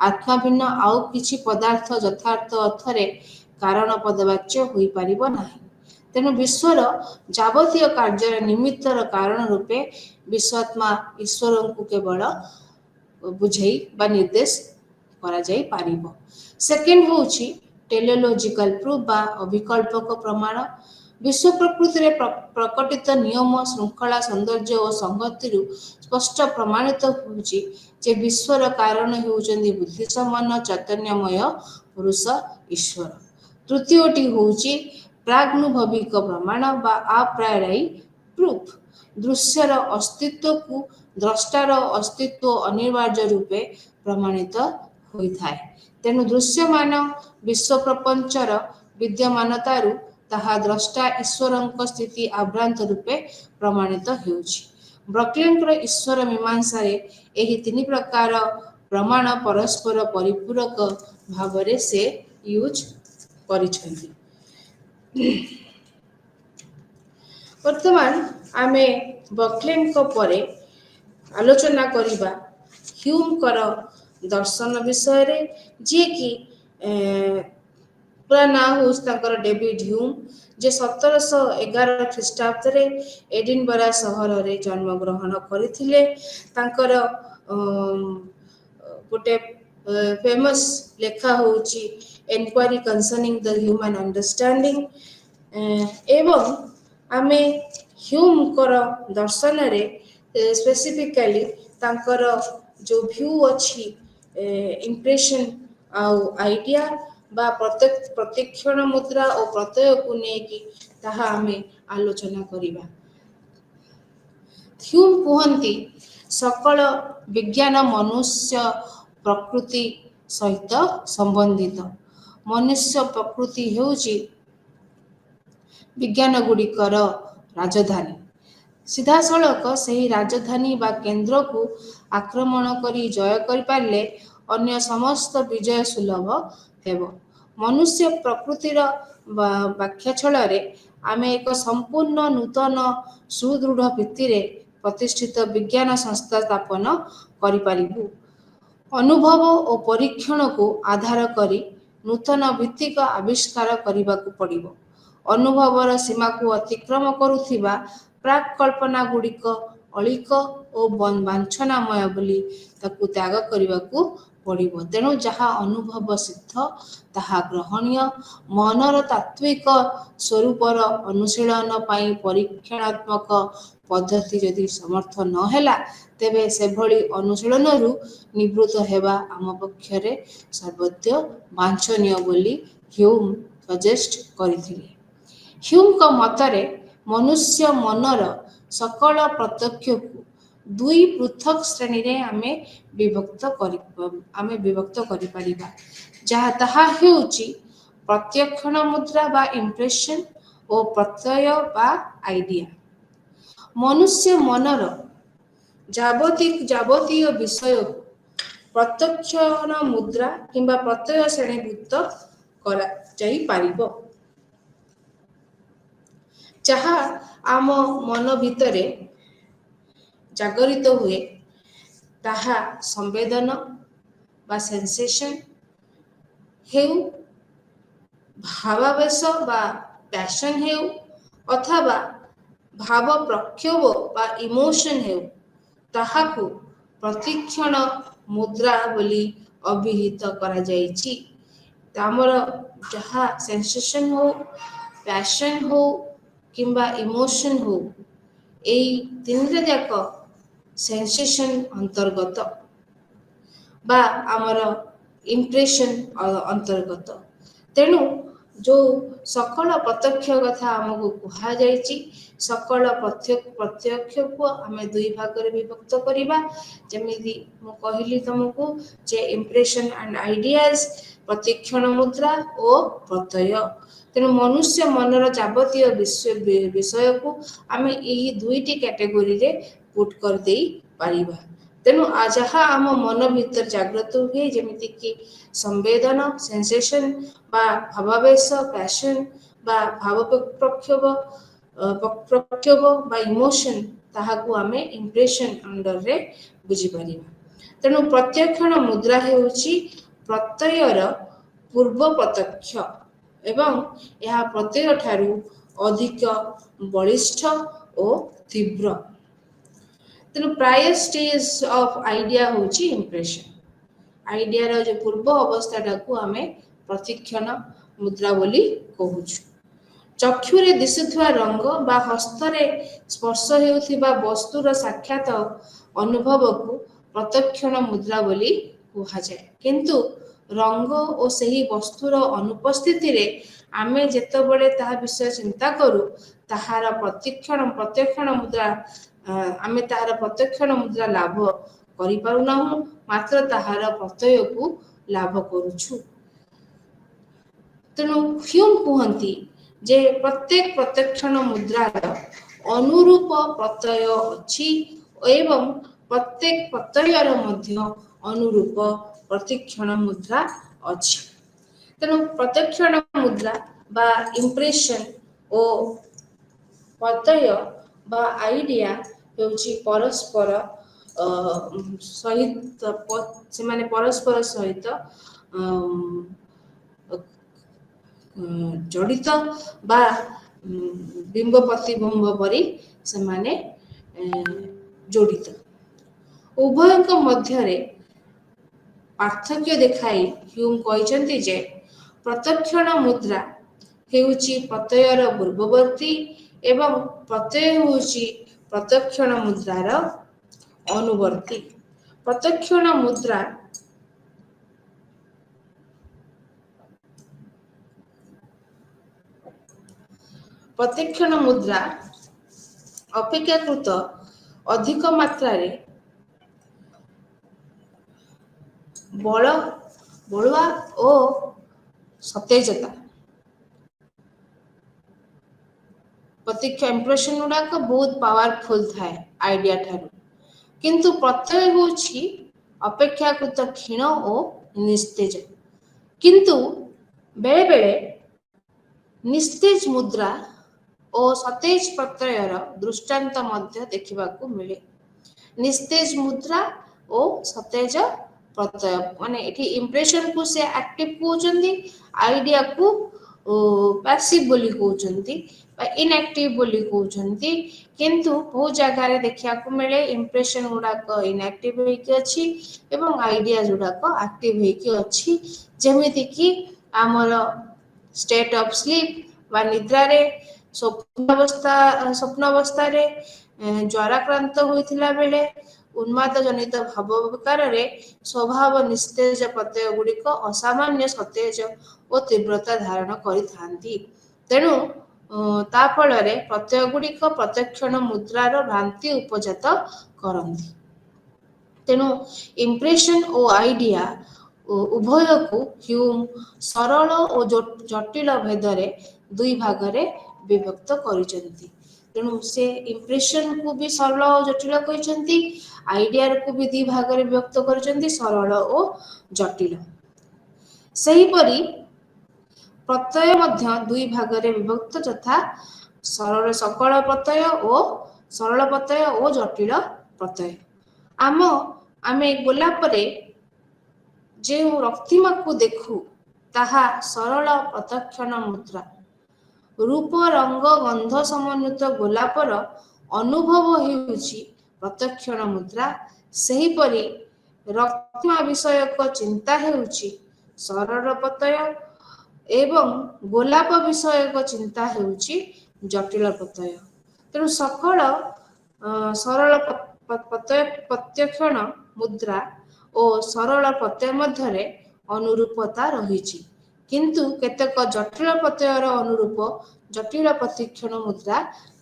ଆତ୍ମା ଭିନ୍ନ ଆଉ କିଛି ପଦାର୍ଥ ଯଥାର୍ଥ ଅର୍ଥରେ କାରଣ ପଦବାଚ୍ୟ ହୋଇପାରିବ ନାହିଁ। ତେଣୁ ବିଶ୍ୱର ଯାବତୀୟ କାର୍ଯ୍ୟର ନିମିତ୍ତର କାରଣ ରୂପେ ବିଶ୍ୱାତ୍ମା ଈଶ୍ୱରଙ୍କୁ କେବଳ ବୁଝେଇ ବା ନିର୍ଦ୍ଦେଶ କରାଯାଇପାରିବ। ସେକେଣ୍ଡ ହେଉଛି ଟେଲିଓଲୋଜିକାଲ ପ୍ରୁଫ୍ ବା ଅବିକଳ୍ପକ ପ୍ରମାଣ। ବିଶ୍ୱ ପ୍ରକୃତିରେ ପ୍ରକଟିତ ନିୟମ, ଶୃଙ୍ଖଳା, ସୌନ୍ଦର୍ଯ୍ୟ ଓ ସଂହତିରୁ ସ୍ପଷ୍ଟ ପ୍ରମାଣିତ ହେଉଛି ଯେ ବିଶ୍ୱର କାରଣ ହେଉଛନ୍ତି ବୁଦ୍ଧିସମ୍ପନ୍ନ ଚୈତନ୍ୟମୟ ପୁରୁଷ ଈଶ୍ୱର। ତୃତୀୟଟି ହେଉଛି ପ୍ରାଗ୍ନୁଭବିକ ପ୍ରମାଣ ବା ଆପ୍ରାୟୋରି ପ୍ରୁଫ୍। ଦୃଶ୍ୟର ଅସ୍ତିତ୍ୱକୁ ଦ୍ରଷ୍ଟାର ଅସ୍ତିତ୍ୱ ଅନିବାର୍ଯ୍ୟ ରୂପେ ପ୍ରମାଣିତ ହୋଇଥାଏ। ତେଣୁ ଦୃଶ୍ୟମାନ ବିଶ୍ୱପ୍ରପଞ୍ଚର ବିଦ୍ୟମାନତାରୁ ତାହା ଦ୍ରଷ୍ଟା ଈଶ୍ୱରଙ୍କ ସ୍ଥିତି ଆଭ୍ରାନ୍ତ ରୂପେ ପ୍ରମାଣିତ ହେଉଛି। ବକ୍ଲେଙ୍କର ଈଶ୍ୱର ମୀମାଂସାରେ ଏହି ତିନି ପ୍ରକାର ପ୍ରମାଣ ପରସ୍ପର ପରିପୂରକ ଭାବରେ ସେ ୟୁଜ୍ କରିଛନ୍ତି। ବର୍ତ୍ତମାନ ଆମେ ବକ୍ଲେଙ୍କ ପରେ ଆଲୋଚନା କରିବା ହ୍ୟୁମଙ୍କର ଦର୍ଶନ ବିଷୟରେ, ଯିଏକି ପୁରା ନାଁ ହେଉଛି ତାଙ୍କର ଡେଭିଡ୍ ହ୍ୟୁମ୍, ଯେ 1711 ଖ୍ରୀଷ୍ଟାବ୍ଦରେ ଏଡିନବରା ସହରରେ ଜନ୍ମଗ୍ରହଣ କରିଥିଲେ। ତାଙ୍କର ଗୋଟେ ଫେମସ୍ ଲେଖା ହେଉଛି ଏନକ୍ୱାରି କନସର୍ନିଂ ଦ ହ୍ୟୁମାନ୍ ଅଣ୍ଡରଷ୍ଟାଣ୍ଡିଂ। ଏବଂ ଆମେ ହ୍ୟୁମଙ୍କର ଦର୍ଶନରେ ସ୍ପେସିଫିକାଲି ତାଙ୍କର ଯେଉଁ ଭ୍ୟୁ ଅଛି ଇମ୍ପ୍ରେସନ୍ ଆଉ ଆଇଡ଼ିଆ ବା ପ୍ରତ୍ୟକ୍ଷଣ ମୁଦ୍ରା ଓ ପ୍ରତ୍ୟୟକୁ ନେଇକି ତାହା ଆମେ ଆଲୋଚନା କରିବା। ହ୍ୟୁମ୍ କୁହନ୍ତି ସକଳ ବିଜ୍ଞାନ ମନୁଷ୍ୟ ପ୍ରକୃତି ସହିତ ସମ୍ବନ୍ଧିତ। ମନୁଷ୍ୟ ପ୍ରକୃତି ହେଉଛି ବିଜ୍ଞାନ ଗୁଡ଼ିକର ରାଜଧାନୀ। ସିଧାସଳଖ ସେହି ରାଜଧାନୀ ବା କେନ୍ଦ୍ରକୁ ଆକ୍ରମଣ କରି ଜୟ କରିପାରିଲେ ଅନ୍ୟ ସମସ୍ତ ବିଜୟ ସୁଲଭ ହେବ। ମନୁଷ୍ୟ ପ୍ରକୃତିର ବ୍ୟାଖ୍ୟା ଛଳରେ ଆମେ ଏକ ସମ୍ପୂର୍ଣ୍ଣ ନୂତନ ସୁଦୃଢ଼ ଭିତ୍ତିରେ ପ୍ରତିଷ୍ଠିତ ବିଜ୍ଞାନ ସଂସ୍ଥା ସ୍ଥାପନ କରିପାରିବୁ। ଅନୁଭବ ଓ ପରୀକ୍ଷଣକୁ ଆଧାର କରି ନୂତନ ଭିତ୍ତିକ ଆବିଷ୍କାର କରିବାକୁ ପଡ଼ିବ। ଅନୁଭବର ସୀମାକୁ ଅତିକ୍ରମ କରୁଥିବା ପ୍ରାକ୍ କଳ୍ପନା ଗୁଡ଼ିକ ଅଳୀକ ଓ ବାଞ୍ଛନାମୟ ବୋଲି ତାକୁ ତ୍ୟାଗ କରିବାକୁ ପଡ଼ିବ। ତେଣୁ ଯାହା ଅନୁଭବ ସିଦ୍ଧ ତାହା ଗ୍ରହଣୀୟ। ମନର ତାତ୍ତ୍ୱିକ ସ୍ୱରୂପର ଅନୁଶୀଳନ ପାଇଁ ପରୀକ୍ଷଣାତ୍ମକ ପଦ୍ଧତି ଯଦି ସମର୍ଥ ନ ହେଲା ତେବେ ସେଭଳି ଅନୁଶୀଳନରୁ ନିବୃତ୍ତ ହେବା ଆମ ପକ୍ଷରେ ସର୍ବୋଚ୍ଚ ବାଞ୍ଛନୀୟ ବୋଲି ହ୍ୟୁମ୍ ସଜେଷ୍ଟ କରିଥିଲେ। ହ୍ୟୁମ୍ଙ୍କ ମତରେ ମନୁଷ୍ୟ ମନର ସକଳ ପ୍ରତ୍ୟକ୍ଷକୁ ଦୁଇ ପୃଥକ ଶ୍ରେଣୀରେ ଆମେ ବିଭକ୍ତ କରିପାରିବା। ତାହା ହେଉଛି ପ୍ରତ୍ୟକ୍ଷଣ ମୁଦ୍ରା ବା ଇମ୍ପ୍ରେସନ୍ ଓ ପ୍ରତ୍ୟୟ ବା ଆଇଡ଼ିଆ। ମନୁଷ୍ୟ ମନର ଯାବତୀୟ ବିଷୟକୁ ପ୍ରତ୍ୟକ୍ଷଣ ମୁଦ୍ରା କିମ୍ବା ପ୍ରତ୍ୟୟ ଶ୍ରେଣୀଭୁକ୍ତ କରାଯାଇପାରିବ। ଯାହା ଆମ ମନ ଭିତରେ ଜାଗରିତ ହୁଏ ତାହା ସମ୍ବେଦନ ବା ସେନ୍ସେସନ୍ ହେଉ, ଭାବାବେଶ ବା ପ୍ୟାସନ୍ ହେଉ ଅଥବା ଭାବ ପ୍ରକ୍ଷୋଭ ବା ଇମୋସନ୍ ହେଉ, ତାହାକୁ ପ୍ରତ୍ୟକ୍ଷଣ ମୁଦ୍ରା ବୋଲି ଅଭିହିତ କରାଯାଇଛି। ଆମର ଯାହା ସେନ୍ସେସନ୍ ହଉ, ପ୍ୟାସନ୍ ହଉ କିମ୍ବା ଇମୋସନ୍ ହଉ, ଏଇ ତିନିଟା ଯାକ ସେନ୍ସେସନ୍ ଅନ୍ତର୍ଗତ ବା ଆମର ଇମ୍ପ୍ରେସନ୍ ଅନ୍ତର୍ଗତ। ତେଣୁ ଯେଉଁ ସକଳ ପ୍ରତ୍ୟକ୍ଷ କଥା ଆମକୁ କୁହାଯାଇଛି, ସକଳ ପ୍ରତ୍ୟକ୍ଷକୁ ଆମେ ଦୁଇ ଭାଗରେ ବିଭକ୍ତ କରିବା। ଯେମିତି ମୁଁ କହିଲି ତମକୁ ଯେ ଇମ୍ପ୍ରେସନ୍ ଆଣ୍ଡ ଆଇଡ଼ିଆଜ, ପ୍ରତ୍ୟକ୍ଷଣ ମୁଦ୍ରା ଓ ପ୍ରତ୍ୟୟ। ତେଣୁ ମନୁଷ୍ୟ ମନର ଯାବତୀୟ ବିଷୟକୁ ଆମେ ଏହି ଦୁଇଟି କ୍ୟାଟେଗୋରୀରେ ପୁଟ୍ କରିଦେଇ ପାରିବା। ତେଣୁ ଯାହା ଆମ ମନ ଭିତରେ ଜାଗ୍ରତ ହୁଏ ଯେମିତିକି ସମ୍ବେଦନ ସେନ୍ସେସନ୍ ବା ଭାବାବେଶ ପ୍ୟାସନ୍ ବା ଭାବ ପ୍ରକ୍ଷୋଭ ବା ଇମୋସନ୍, ତାହାକୁ ଆମେ ଇମ୍ପ୍ରେସନ୍ ଅଣ୍ଡରରେ ବୁଝିପାରିବା। ତେଣୁ ପ୍ରତ୍ୟକ୍ଷଣ ମୁଦ୍ରା ହେଉଛି ପ୍ରତ୍ୟୟର ପୂର୍ବ ପ୍ରତ୍ୟକ୍ଷ ଏବଂ ଏହା ପ୍ରତ୍ୟୟ ଠାରୁ ଅଧିକ ବଳିଷ୍ଠ ଓ ତୀବ୍ର। ତେଣୁ ପ୍ରାୟ ଷ୍ଟେଜ୍ ଅଫ୍ ଆଇଡ଼ିଆ ହେଉଛି ଇମ୍ପ୍ରେସନ୍। ଆଇଡ଼ିଆର ଯେଉଁ ପୂର୍ବ ଅବସ୍ଥାଟାକୁ ଆମେ ପ୍ରତ୍ୟକ୍ଷଣ ମୁଦ୍ରା ବୋଲି କହୁଛୁ। ଚକ୍ଷୁରେ ଦିଶୁଥିବା ରଙ୍ଗ ବା ହସ୍ତରେ ସ୍ପର୍ଶ ହେଉଥିବା ବସ୍ତୁର ସାକ୍ଷାତ ଅନୁଭବକୁ ପ୍ରତ୍ୟକ୍ଷଣ ମୁଦ୍ରା ବୋଲି କୁହାଯାଏ। କିନ୍ତୁ ରଙ୍ଗ ଓ ସେହି ବସ୍ତୁର ଅନୁପସ୍ଥିତିରେ ଆମେ ଯେତେବେଳେ ତାହା ବିଷୟ ଚିନ୍ତା କରୁ ତାହାର ପ୍ରତ୍ୟକ୍ଷଣ ମୁଦ୍ରା ଲାଭ କରିପାରୁନାହୁଁ, ମାତ୍ର ତାହାର ପ୍ରତ୍ୟୟକୁ ଲାଭ କରୁଛୁ। ତେଣୁ ହ୍ୟୁମ୍ କୁହନ୍ତି ଯେ ପ୍ରତ୍ୟେକ ପ୍ରତ୍ୟକ୍ଷଣ ମୁଦ୍ରାର ଅନୁରୂପ ପ୍ରତ୍ୟୟ ଅଛି ଏବଂ ପ୍ରତ୍ୟେକ ପ୍ରତ୍ୟୟର ମଧ୍ୟ ଅନୁରୂପ ପ୍ରତ୍ୟକ୍ଷଣ ମୁଦ୍ରା ଅଛି। ତେଣୁ ପ୍ରତ୍ୟକ୍ଷଣ ମୁଦ୍ରା ବା ଇମ୍ପ୍ରେସନ୍ ଓ ପ୍ରତ୍ୟୟ ବା ଆଇଡ଼ିଆ ହେଉଛି ସେମାନେ ପରସ୍ପର ସହିତ ଜଡ଼ିତ ବା ବିମ୍ବ ପ୍ରତିବିମ୍ବ ପରି ସେମାନେ ଜଡ଼ିତ। ଉଭୟଙ୍କ ମଧ୍ୟରେ ପାର୍ଥକ୍ୟ ଦେଖାଇ ହ୍ୟୁମ୍ କହିଛନ୍ତି ଯେ ପ୍ରତ୍ୟକ୍ଷଣ ମୁଦ୍ରା ହେଉଛି ପ୍ରତ୍ୟୟର ପୂର୍ବବର୍ତ୍ତୀ ଏବଂ ପ୍ରତ୍ୟୟ ହେଉଛି ପ୍ରତ୍ୟକ୍ଷଣ ମୁଦ୍ରାର ଅନୁବର୍ତ୍ତୀ। ପ୍ରତ୍ୟକ୍ଷଣ ମୁଦ୍ରା ପ୍ରତ୍ୟକ୍ଷଣ ମୁଦ୍ରା ଅପେକ୍ଷାକୃତ ଅଧିକ ମାତ୍ରାରେ ବଳୁଆ ଓ ସତେଜତା। ପ୍ରତ୍ୟକ୍ଷ ଇମ୍ପ୍ରେସନ ଗୁଡାକ ବହୁତ ପାୱାରଫୁଲ ଥାଏ ଆଇଡିଆ ଠାରୁ, କିନ୍ତୁ ପ୍ରତ୍ୟୟ ହେଉଛି ଅପେକ୍ଷାକୃତ କ୍ଷୀଣ ଓ ନିସ୍ତେଜ। କିନ୍ତୁ ବେଳେବେଳେ ନିସ୍ତେଜ ମୁଦ୍ରା ଓ ସତେଜ ପ୍ରତ୍ୟୟର ଦୃଷ୍ଟାନ୍ତ ମଧ୍ୟ ଦେଖିବାକୁ ମିଳେ। ନିସ୍ତେଜ ମୁଦ୍ରା ଓ ସତେଜ ପ୍ରତ୍ୟୟ ମାନେ ଏଠି ଇମ୍ପ୍ରେସନକୁ ସେ ଆକ୍ଟିଭ କହୁଛନ୍ତି, ଆଇଡିଆକୁ ପାସିଭ ବୋଲି କହୁଛନ୍ତି ବା ଇନଆକ୍ଟିଭ ବୋଲି କହୁଛନ୍ତି। କିନ୍ତୁ ବହୁ ଜାଗାରେ ଦେଖିବାକୁ ମିଳେ ଇମ୍ପ୍ରେସନ ଗୁଡାକ ଇନଆକ୍ଟିଭ ହେଇକି ଅଛି ଏବଂ ଆଇଡିଆ ଗୁଡାକ ଆକ୍ଟିଭ ହେଇକି ଅଛି। ଯେମିତିକି ଆମର ଷ୍ଟେଟ୍ ଅଫ୍ ସ୍ଲିପ୍ ବା ନିଦ୍ରାରେ, ସ୍ୱପ୍ନ ଅବସ୍ଥାରେ, ଜ୍ୱରାକ୍ରାନ୍ତ ହୋଇଥିଲା ବେଳେ, ଉନ୍ମାଦ ଜନିତ ଭାବ ବିକାରରେ ସ୍ୱଭାବ ନିସ୍ତେଜ ପ୍ରତ୍ୟୟ ଗୁଡିକ ଅସାମାନ୍ୟ ସତେଜ ଓ ତୀବ୍ରତା ଧାରଣ କରିଥାନ୍ତି। ତେଣୁ ତା ଫଳରେ ପ୍ରତ୍ୟୟ ଗୁଡିକ ପ୍ରତ୍ୟକ୍ଷଣ ମୁଦ୍ରାର ଭ୍ରାନ୍ତି ଉପଜାତ କରନ୍ତି। ତେଣୁ ଇମ୍ପ୍ରେସନ ଓ ଆଇଡିଆ ଉଭୟକୁ ହ୍ୟୁମ ସରଳ ଓ ଜଟିଳ ଭେଦରେ ଦୁଇ ଭାଗରେ ବିଭକ୍ତ କରିଛନ୍ତି। ତେଣୁ ସେ ଇମ୍ପ୍ରେସନକୁ ବି ସରଳ ଓ ଜଟିଳ କହିଛନ୍ତି, ଆଇଡିଆକୁ ବି ଦୁଇ ଭାଗରେ ବିଭକ୍ତ କରିଛନ୍ତି, ସରଳ ଓ ଜଟିଳ। ସେହିପରି ପ୍ରତ୍ୟୟ ମଧ୍ୟ ଦୁଇ ଭାଗରେ ବିଭକ୍ତ, ଯଥା ସକଳ ପ୍ରତ୍ୟୟ ଓ ସରଳ ପ୍ରତ୍ୟୟ ଓ ଜଟିଳ ପ୍ରତ୍ୟୟ। ଆମେ ଗୋଲାପରେ ଯେଉଁ ରକ୍ତିମାକୁ ଦେଖୁ ତାହା ସରଳ ପ୍ରତ୍ୟକ୍ଷଣ ମୁଦ୍ରା। ରୂପ ରଙ୍ଗ ଗନ୍ଧ ସମନ୍ୱିତ ଗୋଲାପର ଅନୁଭବ ହେଉଛି ପ୍ରତ୍ୟକ୍ଷଣ ମୁଦ୍ରା। ସେହିପରି ରକ୍ତିମା ବିଷୟକ ଚିନ୍ତା ହେଉଛି ସରଳ ପ୍ରତ୍ୟୟ ଏବଂ ଗୋଲାପ ବିଷୟକ ଚିନ୍ତା ହେଉଛି ଜଟିଳ ପ୍ରତ୍ୟୟ। ତେଣୁ ସକଳ ସରଳ ପ୍ରତ୍ୟକ୍ଷଣ ମୁଦ୍ରା ଓ ସରଳ ପ୍ରତ୍ୟୟ ମଧ୍ୟରେ ଅନୁରୂପତା ରହିଛି, କିନ୍ତୁ କେତେକ ଜଟିଳ ପ୍ରତ୍ୟୟର ଅନୁରୂପ ଜଟିଳ ପ୍ରତ୍ୟକ୍ଷଣ ମୁଦ୍ରା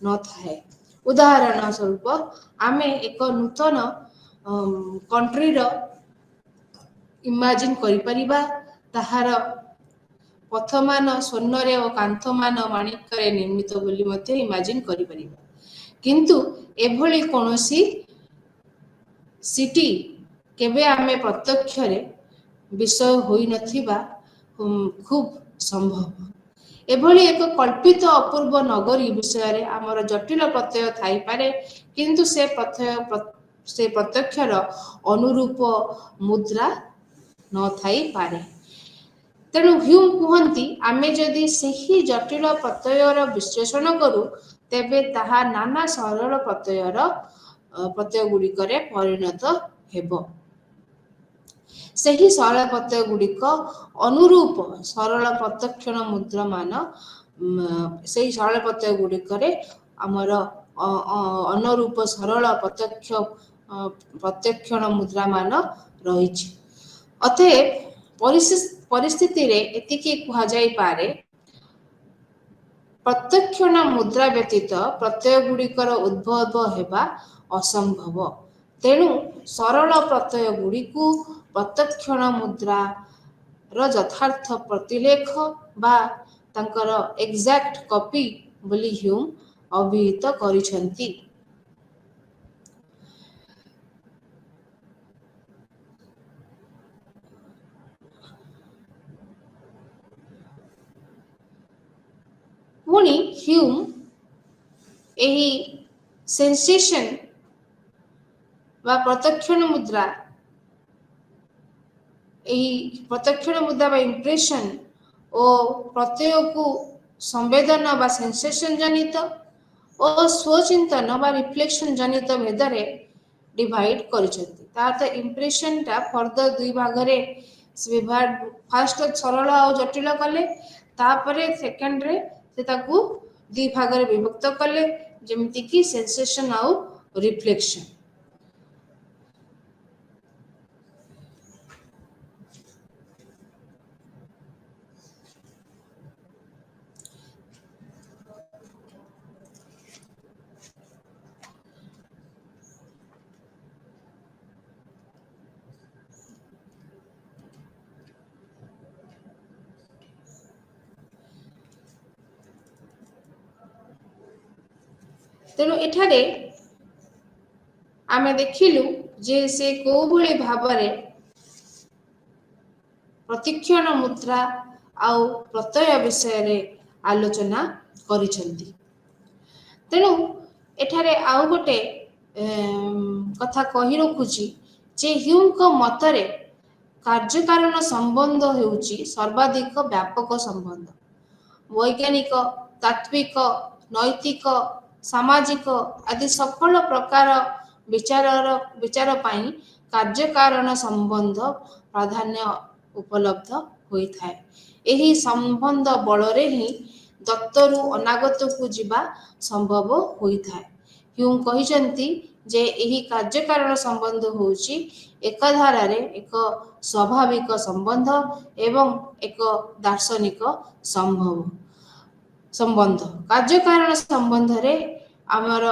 ନଥାଏ। ଉଦାହରଣ ସ୍ୱରୂପ ଆମେ ଏକ ନୂତନ କଣ୍ଟ୍ରିର ଇମାଜିନ୍ କରିପାରିବା, ତାହାର ପଥମାନ ସ୍ୱର୍ଣ୍ଣରେ ଓ କାନ୍ଥମାନ ମାଣିକ୍ୟରେ ନିର୍ମିତ ବୋଲି ମଧ୍ୟ ଇମାଜିନ୍ କରିପାରିବା। କିନ୍ତୁ ଏଭଳି କୌଣସି ସିଟି କେବେ ଆମେ ପ୍ରତ୍ୟକ୍ଷରେ ବିଷୟ ହୋଇନଥିବା ଖୁବ୍ ସମ୍ଭବ। ଏଭଳି ଏକ କଳ୍ପିତ ଅପୂର୍ବ ନଗରୀ ବିଷୟରେ ଆମର ଜଟିଳ ପ୍ରତ୍ୟୟ ଥାଇପାରେ, କିନ୍ତୁ ସେ ପ୍ରତ୍ୟକ୍ଷର ଅନୁରୂପ ମୁଦ୍ରା ନଥାଇପାରେ। ତେଣୁ ହ୍ୟୁମ କୁହନ୍ତି, ଆମେ ଯଦି ସେହି ଜଟିଳ ପ୍ରତ୍ୟୟର ବିଶ୍ଳେଷଣ କରୁ ତେବେ ତାହା ନାନା ସରଳ ପ୍ରତ୍ୟୟ ଗୁଡ଼ିକରେ ପରିଣତ ହେବ। ସେହି ସରଳ ପ୍ରତ୍ୟୟ ଗୁଡ଼ିକ ଅନୁରୂପ ସରଳ ପ୍ରତ୍ୟକ୍ଷଣ ମୁଦ୍ରାମାନ, ସେହି ସରଳ ପ୍ରତ୍ୟୟ ଗୁଡ଼ିକରେ ଆମର ଅନୁରୂପ ସରଳ ପ୍ରତ୍ୟକ୍ଷଣ ମୁଦ୍ରାମାନ ରହିଛି। ଅତଏବ ପରିସ୍ଥିତିରେ ଏତିକି କୁହାଯାଇପାରେ, ପ୍ରତ୍ୟକ୍ଷଣ ମୁଦ୍ରା ବ୍ୟତୀତ ପ୍ରତ୍ୟୟ ଗୁଡ଼ିକର ଉଦ୍ଭବ ହେବା ଅସମ୍ଭବ। ତେଣୁ ସରଳ ପ୍ରତ୍ୟୟ ଗୁଡ଼ିକୁ ପ୍ରତ୍ୟକ୍ଷଣ ମୁଦ୍ରାର ଯଥାର୍ଥ ପ୍ରତିଲେଖ ବା ତାଙ୍କର ଏକ୍ସାକ୍ଟ କପି ବୋଲି ହ୍ୟୁମ ଅଭିହିତ କରିଛନ୍ତି। ପୁଣି ହ୍ୟୁମ ଏହି ସେନ୍ସେସନ ବା ପ୍ରତ୍ୟକ୍ଷଣ ମୁଦ୍ରା ବା ଇମ୍ପ୍ରେସନ ଓ ପ୍ରତ୍ୟୟକୁ ସମ୍ବେଦନ ବା ସେନ୍ସେସନ ଜନିତ ଓ ସ୍ୱଚିନ୍ତନ ବା ରିଫ୍ଲେକ୍ସନ ଜନିତ ଭେଦରେ ଡିଭାଇଡ କରିଛନ୍ତି। ତାର ଇମ୍ପ୍ରେସନଟା ଫର୍ଦର ଦୁଇ ଭାଗରେ ଫାଷ୍ଟ ସରଳ ଆଉ ଜଟିଳ କଲେ, ତାପରେ ସେକେଣ୍ଡରେ ସେ ତାକୁ ଦୁଇ ଭାଗରେ ବିଭକ୍ତ କଲେ, ଯେମିତିକି ସେନ୍ସେସନ୍ ଆଉ ରିଫ୍ଲେକ୍ସନ୍। ତେଣୁ ଏଠାରେ ଆମେ ଦେଖିଲୁ ଯେ ସେ କୋଉଭଳି ଭାବରେ ପ୍ରତୀକ୍ଷଣ ମୁଦ୍ରା ଆଉ ପ୍ରତ୍ୟୟ ବିଷୟରେ ଆଲୋଚନା କରିଛନ୍ତି। ତେଣୁ ଏଠାରେ ଆଉ ଗୋଟେ କଥା କହି ରଖୁଛି ଯେ ହ୍ୟୁମଙ୍କ ମତରେ କାର୍ଯ୍ୟକାରଣ ସମ୍ବନ୍ଧ ହେଉଛି ସର୍ବାଧିକ ବ୍ୟାପକ ସମ୍ବନ୍ଧ। ବୈଜ୍ଞାନିକ, ତାତ୍ତ୍ୱିକ, ନୈତିକ, ସାମାଜିକ ଆଦି ସକଳ ପ୍ରକାର ବିଚାର ପାଇଁ କାର୍ଯ୍ୟକାରଣ ସମ୍ବନ୍ଧ ପ୍ରାଧାନ୍ୟ ଉପଲବ୍ଧ ହୋଇଥାଏ। ଏହି ସମ୍ବନ୍ଧ ବଳରେ ହିଁ ଦତ୍ତରୁ ଅନାଗତକୁ ଯିବା ସମ୍ଭବ ହୋଇଥାଏ। ହ୍ୟୁମ କହିଛନ୍ତି ଯେ ଏହି କାର୍ଯ୍ୟକାରଣ ସମ୍ବନ୍ଧ ହେଉଛି ଏକଧାରାରେ ଏକ ସ୍ୱାଭାବିକ ସମ୍ବନ୍ଧ ଏବଂ ଏକ ଦାର୍ଶନିକ ସମ୍ବନ୍ଧ। କାର୍ଯ୍ୟକାରଣ ସମ୍ବନ୍ଧରେ ଆମର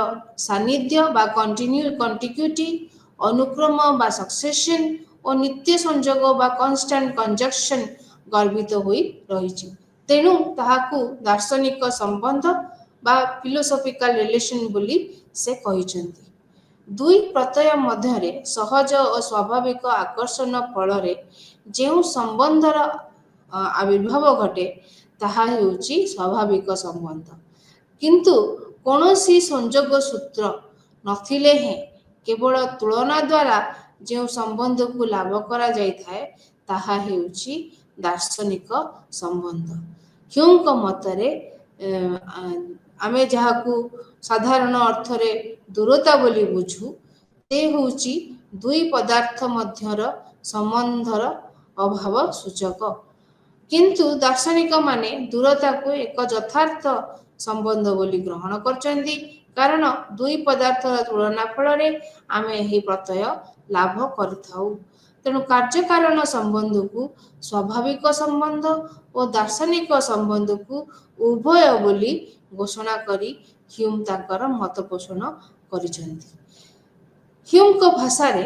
ସାନ୍ନିଧ୍ୟ ବା କଣ୍ଟିଗ୍ୟୁଟି, ଅନୁକ୍ରମ ବା ସକ୍ସେସନ୍ ଓ ନିତ୍ୟ ସଂଯୋଗ ବା କନଷ୍ଟାଣ୍ଟ କଞ୍ଜକ୍ସନ୍ ଗର୍ଭିତ ହୋଇ ରହିଛି। ତେଣୁ ତାହାକୁ ଦାର୍ଶନିକ ସମ୍ବନ୍ଧ ବା ଫିଲୋସଫିକାଲ ରିଲେସନ୍ ବୋଲି ସେ କହିଛନ୍ତି। ଦୁଇ ପ୍ରତ୍ୟୟ ମଧ୍ୟରେ ସହଜ ଓ ସ୍ୱାଭାବିକ ଆକର୍ଷଣ ଫଳରେ ଯେଉଁ ସମ୍ବନ୍ଧର ଆବିର୍ଭାବ ଘଟେ ତାହା ହେଉଛି ସ୍ୱାଭାବିକ ସମ୍ବନ୍ଧ। କିନ୍ତୁ କୌଣସି ସଂଯୋଗ ସୂତ୍ର ନଥିଲେ ହେଁ କେବଳ ତୁଳନା ଦ୍ୱାରା ଯେଉଁ ସମ୍ବନ୍ଧକୁ ଲାଭ କରାଯାଇଥାଏ ତାହା ହେଉଛି ଦାର୍ଶନିକ ସମ୍ବନ୍ଧ। ହ୍ୟୁମଙ୍କ ମତରେ ଆମେ ଯାହାକୁ ସାଧାରଣ ଅର୍ଥରେ ଦୂରତା ବୋଲି ବୁଝୁ, ସେ ହେଉଛି ଦୁଇ ପଦାର୍ଥ ମଧ୍ୟର ସମ୍ବନ୍ଧର ଅଭାବ ସୂଚକ। କିନ୍ତୁ ଦାର୍ଶନିକମାନେ ଦୂରତାକୁ ଏକ ଯଥାର୍ଥ ସମ୍ବନ୍ଧ ବୋଲି ଗ୍ରହଣ କରିଛନ୍ତି, କାରଣ ଦୁଇ ପଦାର୍ଥର ତୁଳନା ଫଳରେ ଆମେ ଏହି ପ୍ରତ୍ୟୟ ଲାଭ କରିଥାଉ। ତେଣୁ କାର୍ଯ୍ୟକାରଣ ସମ୍ବନ୍ଧକୁ ସ୍ୱାଭାବିକ ସମ୍ବନ୍ଧ ଓ ଦାର୍ଶନିକ ସମ୍ବନ୍ଧକୁ ଉଭୟ ବୋଲି ଘୋଷଣା କରି ହ୍ୟୁମ ତାଙ୍କର ମତ ପୋଷଣ କରିଛନ୍ତି। ହ୍ୟୁମଙ୍କ ଭାଷାରେ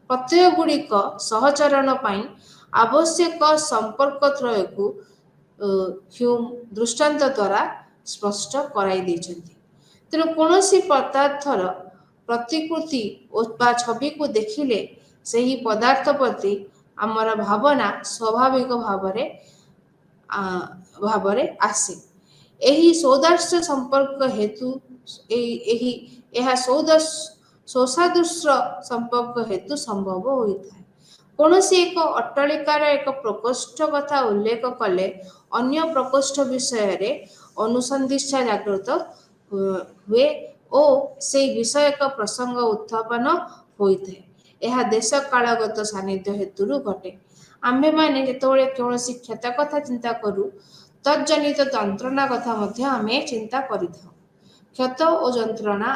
ପ୍ରତ୍ୟୟଗୁଡ଼ିକ ସହଚରଣ ପାଇଁ ଆବଶ୍ୟକ ସମ୍ପର୍କତ୍ରୟକୁ ହ୍ୟୁମ ଦୃଷ୍ଟାନ୍ତ ଦ୍ୱାରା ସ୍ପଷ୍ଟ କରାଇ ଦେଇଛନ୍ତି। ତେଣୁ କୌଣସି ପଦାର୍ଥର ପ୍ରତିକୃତି ବା ଛବିକୁ ଦେଖିଲେ ସେହି ପଦାର୍ଥ ପ୍ରତି ଆମର ଭାବନା ସ୍ୱାଭାବିକ ଭାବରେ ଆସେ। ଏହି ସୌଦାଶ୍ର୍ୟ ସମ୍ପର୍କ ହେତୁ ଏହା ସୌସାଦୃଶ୍ୟ ସମ୍ପର୍କ ହେତୁ ସମ୍ଭବ ହୋଇଥାଏ। କୌଣସି ଏକ ଅଟ୍ଟାଳିକାର ଏକ ପ୍ରକୋଷ୍ଠ କଥା ଉଲ୍ଲେଖ କଲେ ଅନ୍ୟ ପ୍ରକୋଷ୍ଠ ବିଷୟରେ ଅନୁସନ୍ଧିତ୍ସା ଜାଗ୍ରତ ହୁଏ ଓ ସେହି ବିଷୟକ ପ୍ରସଙ୍ଗ ଉତ୍ଥାପନ ହୋଇଥାଏ। ଏହା ଦେଶ କାଳଗତ ସାନ୍ନିଧ୍ୟ ହେତୁରୁ ଘଟେ। ଆମ୍ଭେମାନେ ଯେତେବେଳେ କୌଣସି କ୍ଷତ କଥା ଚିନ୍ତା କରୁ, ତଜ୍ଜନିତ ଯନ୍ତ୍ରଣା କଥା ମଧ୍ୟ ଆମେ ଚିନ୍ତା କରିଥାଉ। କ୍ଷତ ଓ ଯନ୍ତ୍ରଣା